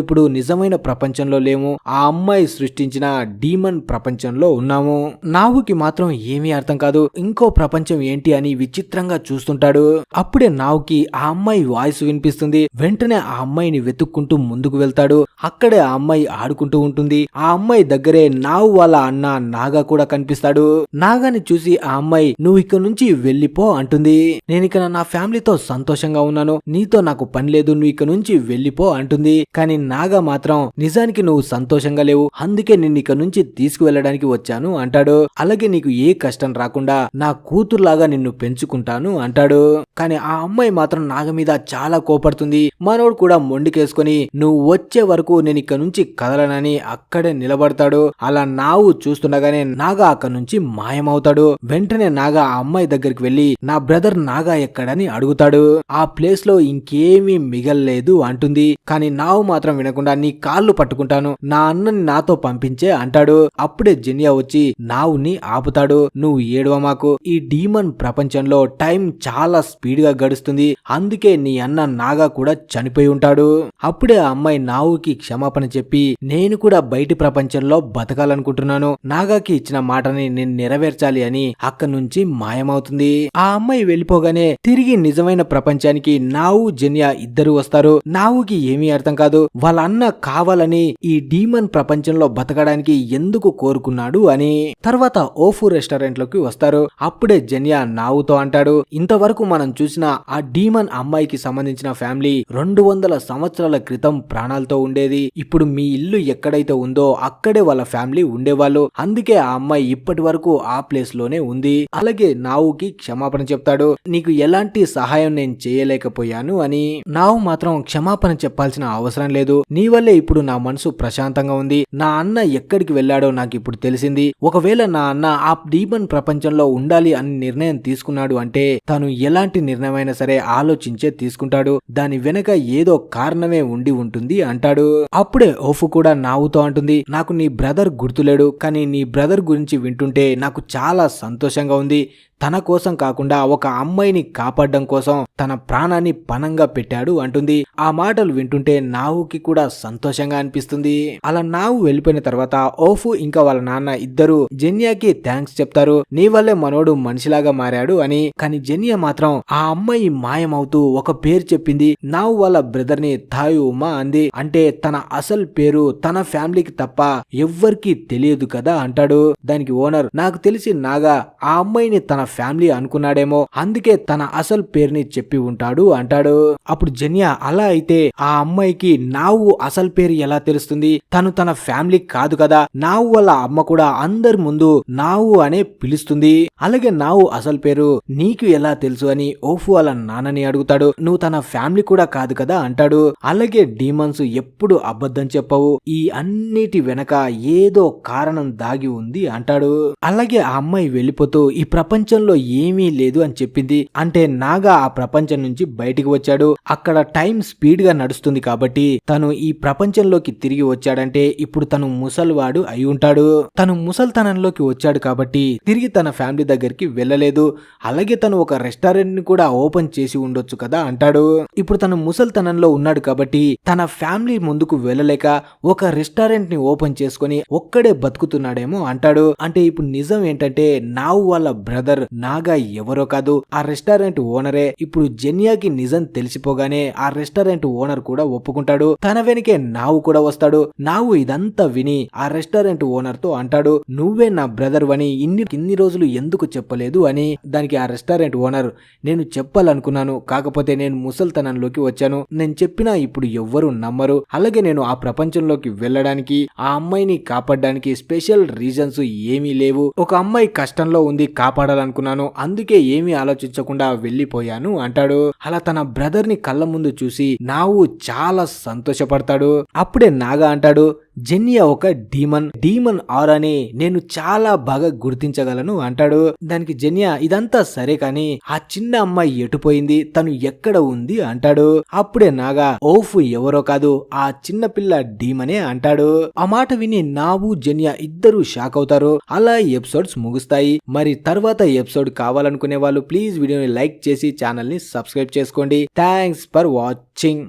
ఇప్పుడు నిజమైన ప్రపంచంలో లేము, ఆ అమ్మాయి సృష్టించిన డీమన్ ప్రపంచంలో ఉన్నాము. నావుకి మాత్రం ఏమీ అర్థం కాదు. ఇంకో ప్రపంచం ఏంటి అని విచిత్రంగా చూస్తుంటాడు. అప్పుడే నావుకి ఆ అమ్మాయి వాయిస్ వినిపిస్తుంది. వెంటనే ఆ అమ్మాయిని వెతుక్కుంటూ ముందుకు వెళ్తాడు. అక్కడే ఆ అమ్మాయి ఆడుకుంటూ ఉంటుంది. ఆ అమ్మాయి దగ్గరే నావు వాళ్ళ అన్న నాగా కూడా కనిపిస్తాడు. నాగాని చూసి ఆ అమ్మాయి నువ్వు ఇక్కడ నుంచి వెళ్ళిపో అంటుంది. నేను ఇక్కడ నా ఫ్యామిలీతో సంతోషంగా ఉన్నాను, నీతో నాకు పని లేదు, నువ్వు ఇక్కడ నుంచి వెళ్ళిపో అంటుంది. కానీ నాగా మాత్రం నిజానికి నువ్వు సంతోషంగా లేవు, అందుకే నిన్ను ఇక్కడ నుంచి తీసుకువెళ్ళడానికి వచ్చాను అంటాడు. అలాగే నీకు ఏ కష్టం రాకుండా నా కూతురులాగా నిన్ను పెంచుకుంటాను అంటాడు. కానీ ఆ అమ్మాయి మాత్రం నాగ మీద చాలా కోపడుతుంది. మనోడు కూడా మొండికేసుకొని నువ్వు వచ్చే వరకు నేను ఇక్కడ నుంచి కదలనని అక్కడే నిలబడతాడు. అలా నావు చూస్తుండగానే నాగా అక్కడి నుంచి మాయమవుతాడు. వెంటనే నాగా ఆ అమ్మాయి దగ్గరికి వెళ్లి నా బ్రదర్ నాగా ఎక్కడని అడుగుతాడు. ఆ ప్లేస్ లో ఇంకేమీ మిగల్లేదు అంటుంది. కానీ నావు మాత్రం వినకుండా నీ కాలు కాళ్ళు పట్టుకుంటాను, నా అన్నని నాతో పంపించే అంటాడు. అప్పుడే జెనియా వచ్చి నావుని ఆపుతాడు. నువ్వు ఏడవ మాకు, ఈ డీమన్ ప్రపంచంలో టైం చాలా స్పీడ్ గా గడుస్తుంది, అందుకే నీ అన్న నాగా కూడా చనిపోయి ఉంటాడు. అప్పుడే ఆ అమ్మాయి నావుకి క్షమాపణ చెప్పి నేను కూడా బయటి ప్రపంచంలో బతకాలనుకుంటున్నాను, నాగాకి ఇచ్చిన మాటని నేను నెరవేర్చాలి అని అక్కడి నుంచి మాయమవుతుంది. ఆ అమ్మాయి వెళ్ళిపోగానే తిరిగి నిజమైన ప్రపంచానికి నావు జెనియా ఇద్దరు వస్తారు. నావుకి ఏమీ అర్థం కాదు, వాళ్ళ అన్న కావాలని ఈ డీమన్ ప్రపంచంలో బతకడానికి ఎందుకు కోరుకున్నాడు అని. తర్వాత ఓఫు రెస్టారెంట్ లోకి వస్తారు. అప్పుడే జెనియా నావుతో అంటాడు, ఇంతవరకు మనం చూసిన ఆ డీమన్ అమ్మాయికి సంబంధించిన ఫ్యామిలీ 200 సంవత్సరాల క్రితం ప్రాణాలతో ఉండేది. ఇప్పుడు మీ ఇల్లు ఎక్కడైతే ఉందో అక్కడే వాళ్ళ ఫ్యామిలీ ఉండేవాళ్ళు, అందుకే ఆ అమ్మాయి ఇప్పటి వరకు ఆ ప్లేస్ లోనే ఉంది. అలాగే నావుకి క్షమాపణ చెప్తాడు, నీకు ఎలాంటి సహాయం నేను చేయలేకపోయాను అని. నావు మాత్రం క్షమాపణ చెప్పాల్సిన అవసరం లేదు, నీ వల్లే ఇప్పుడు నా మనసు ప్రశాంతంగా ఉంది, నా అన్న ఎక్కడికి వెళ్ళాడో నాకు ఇప్పుడు తెలిసింది, ఒకవేళ నా అన్న ఆ డీమన్ ప్రపంచంలో ఉండాలి అని నిర్ణయం తీసుకున్నాడు అంటే తను ఎలాంటి నిర్ణయమైనా సరే ఆలోచించే తీసుకుంటాడు, దాని వెనక ఏదో కారణమే ఉండి ఉంటుంది అంటాడు. అప్పుడే ఓఫు కూడా నావుతో అంటుంది, నాకు నీ బ్రదర్ గుర్తులేడు, కానీ నీ బ్రదర్ గురించి వింటుంటే నాకు చాలా సంతోషంగా ఉంది, తన కోసం కాకుండా ఒక అమ్మాయిని కాపాడడం కోసం తన ప్రాణాన్ని పణంగా పెట్టాడు అంటుంది. ఆ మాటలు వింటుంటే నావుకి కూడా సంతోషంగా అనిపిస్తుంది. అలా నావు వెళ్ళిపోయిన తర్వాత ఓఫు ఇంకా వాళ్ళ నాన్న ఇద్దరు జెనియాకి థ్యాంక్స్ చెప్తారు, నీ వల్లే మనోడు మనిషిలాగా మారాడు అని. కానీ జెనియా మాత్రం ఆ అమ్మాయి మాయమవుతూ ఒక పేరు చెప్పింది, నావు వాళ్ళ బ్రదర్ ని థాయుమా అంది, అంటే తన అసలు పేరు తన ఫ్యామిలీకి తప్ప ఎవ్వరికి తెలియదు కదా అంటాడు. దానికి ఓనర్, నాకు తెలిసి నాగా ఆ అమ్మాయిని తన ఫ్యామిలీ అనుకున్నాడేమో, అందుకే తన అసలు పేరుని చెప్పి ఉంటాడు అంటాడు. అప్పుడు జెనియా, అలా అయితే ఆ అమ్మాయికి నావు అసలు పేరు ఎలా తెలుస్తుంది, తను తన ఫ్యామిలీ కాదు కదా, నావు వాళ్ళ అమ్మ కూడా అందరి ముందు నావు అనే పిలుస్తుంది, అలాగే నావు అసలు పేరు నీకు ఎలా తెలుసు అని ఓఫు వాళ్ళ నాన్నని అడుగుతాడు. నువ్వు తన ఫ్యామిలీ కూడా కాదు కదా అంటాడు. అలాగే డీమన్స్ ఎప్పుడు అబద్ధం చెప్పవు, ఈ అన్నిటి వెనక ఏదో కారణం దాగి ఉంది అంటాడు. అలాగే ఆ అమ్మాయి వెళ్ళిపోతూ ఈ ప్రపంచంలో ఏమీ లేదు అని చెప్పింది, అంటే నాగా ఆ ప్రపంచం నుంచి బయటికి వచ్చాడు, అక్కడ టైం స్పీడ్ గా నడుస్తుంది కాబట్టి తను ఈ ప్రపంచంలోకి తిరిగి వచ్చాడంటే ఇప్పుడు తను ముసల్వాడు అయి ఉంటాడు, తను ముసల్తనంలోకి వచ్చాడు కాబట్టి తిరిగి తన ఫ్యామిలీ దగ్గరికి వెళ్ళలేదు, అలాగే తను ఒక రెస్టారెంట్ ని కూడా ఓపెన్ చేసి ఉండొచ్చు కదా అంటాడు. ఇప్పుడు తను ముసల్తనంలో ఉన్నాడు కాబట్టి తన ఫ్యామిలీ ముందుకు వెళ్ళలేక ఒక రెస్టారెంట్ ని ఓపెన్ చేసుకుని ఒక్కడే బతుకుతున్నాడేమో అంటాడు. అంటే ఇప్పుడు నిజం ఏంటంటే నావు వాళ్ళ బ్రదర్ నాగా ఎవరో కాదు, ఆ రెస్టారెంట్ ఓనరే. ఇప్పుడు జెనియాకి నిజం తెలిసిపోగానే ఆ రెస్టారెంట్ ఓనర్ కూడా ఒప్పుకుంటాడు, తన వెనకే నావు కూడా వస్తాడు. నావు ఇదంతా విని ఆ రెస్టారెంట్ ఓనర్ తో అంటాడు, నువ్వే నా బ్రదర్ అని ఇన్ని రోజులు ఎందుకు చెప్పలేదు అని. దానికి ఆ రెస్టారెంట్ ఓనర్, నేను చెప్పాలనుకున్నాను, కాకపోతే నేను ముసల్తనంలోకి వచ్చాను, నేను చెప్పినా ఇప్పుడు ఎవ్వరు నమ్మరు, అలాగే నేను ఆ ప్రపంచంలోకి వెళ్ళడానికి ఆ అమ్మాయిని కాపాడడానికి స్పెషల్ రీజన్స్ ఏమీ లేవు, ఒక అమ్మాయి కష్టంలో ఉంది కాపాడాలనుకున్నాను, అందుకే ఏమీ ఆలోచించకుండా వెళ్ళిపోయాను అంటాడు. అలా తన బ్రదర్ ని కళ్ళ ముందు చూసి నావు చాలా సంతోషపడతాడు. అప్పుడే నాగా అంటాడు, జెనియా ఒక డీమన్ ఆరాని నేను చాలా బాగా గుర్తించగలను అంటాడు. దానికి జెనియా, ఇదంతా సరే కాని ఆ చిన్న అమ్మాయి ఎటుపోయింది, తను ఎక్కడ ఉంది అంటాడు. అప్పుడే నాగా, ఓఫ్ ఎవరో కాదు, ఆ చిన్న పిల్ల డీమనే అంటాడు. ఆ మాట విని నావు జెనియా ఇద్దరు షాక్ అవుతారు. అలా ఎపిసోడ్స్ ముగుస్తాయి. మరి తర్వాత ఎపిసోడ్ కావాలనుకునే వాళ్ళు ప్లీజ్ వీడియోని లైక్ చేసి ఛానల్ ని సబ్స్క్రైబ్ చేసుకోండి. Thanks for watching.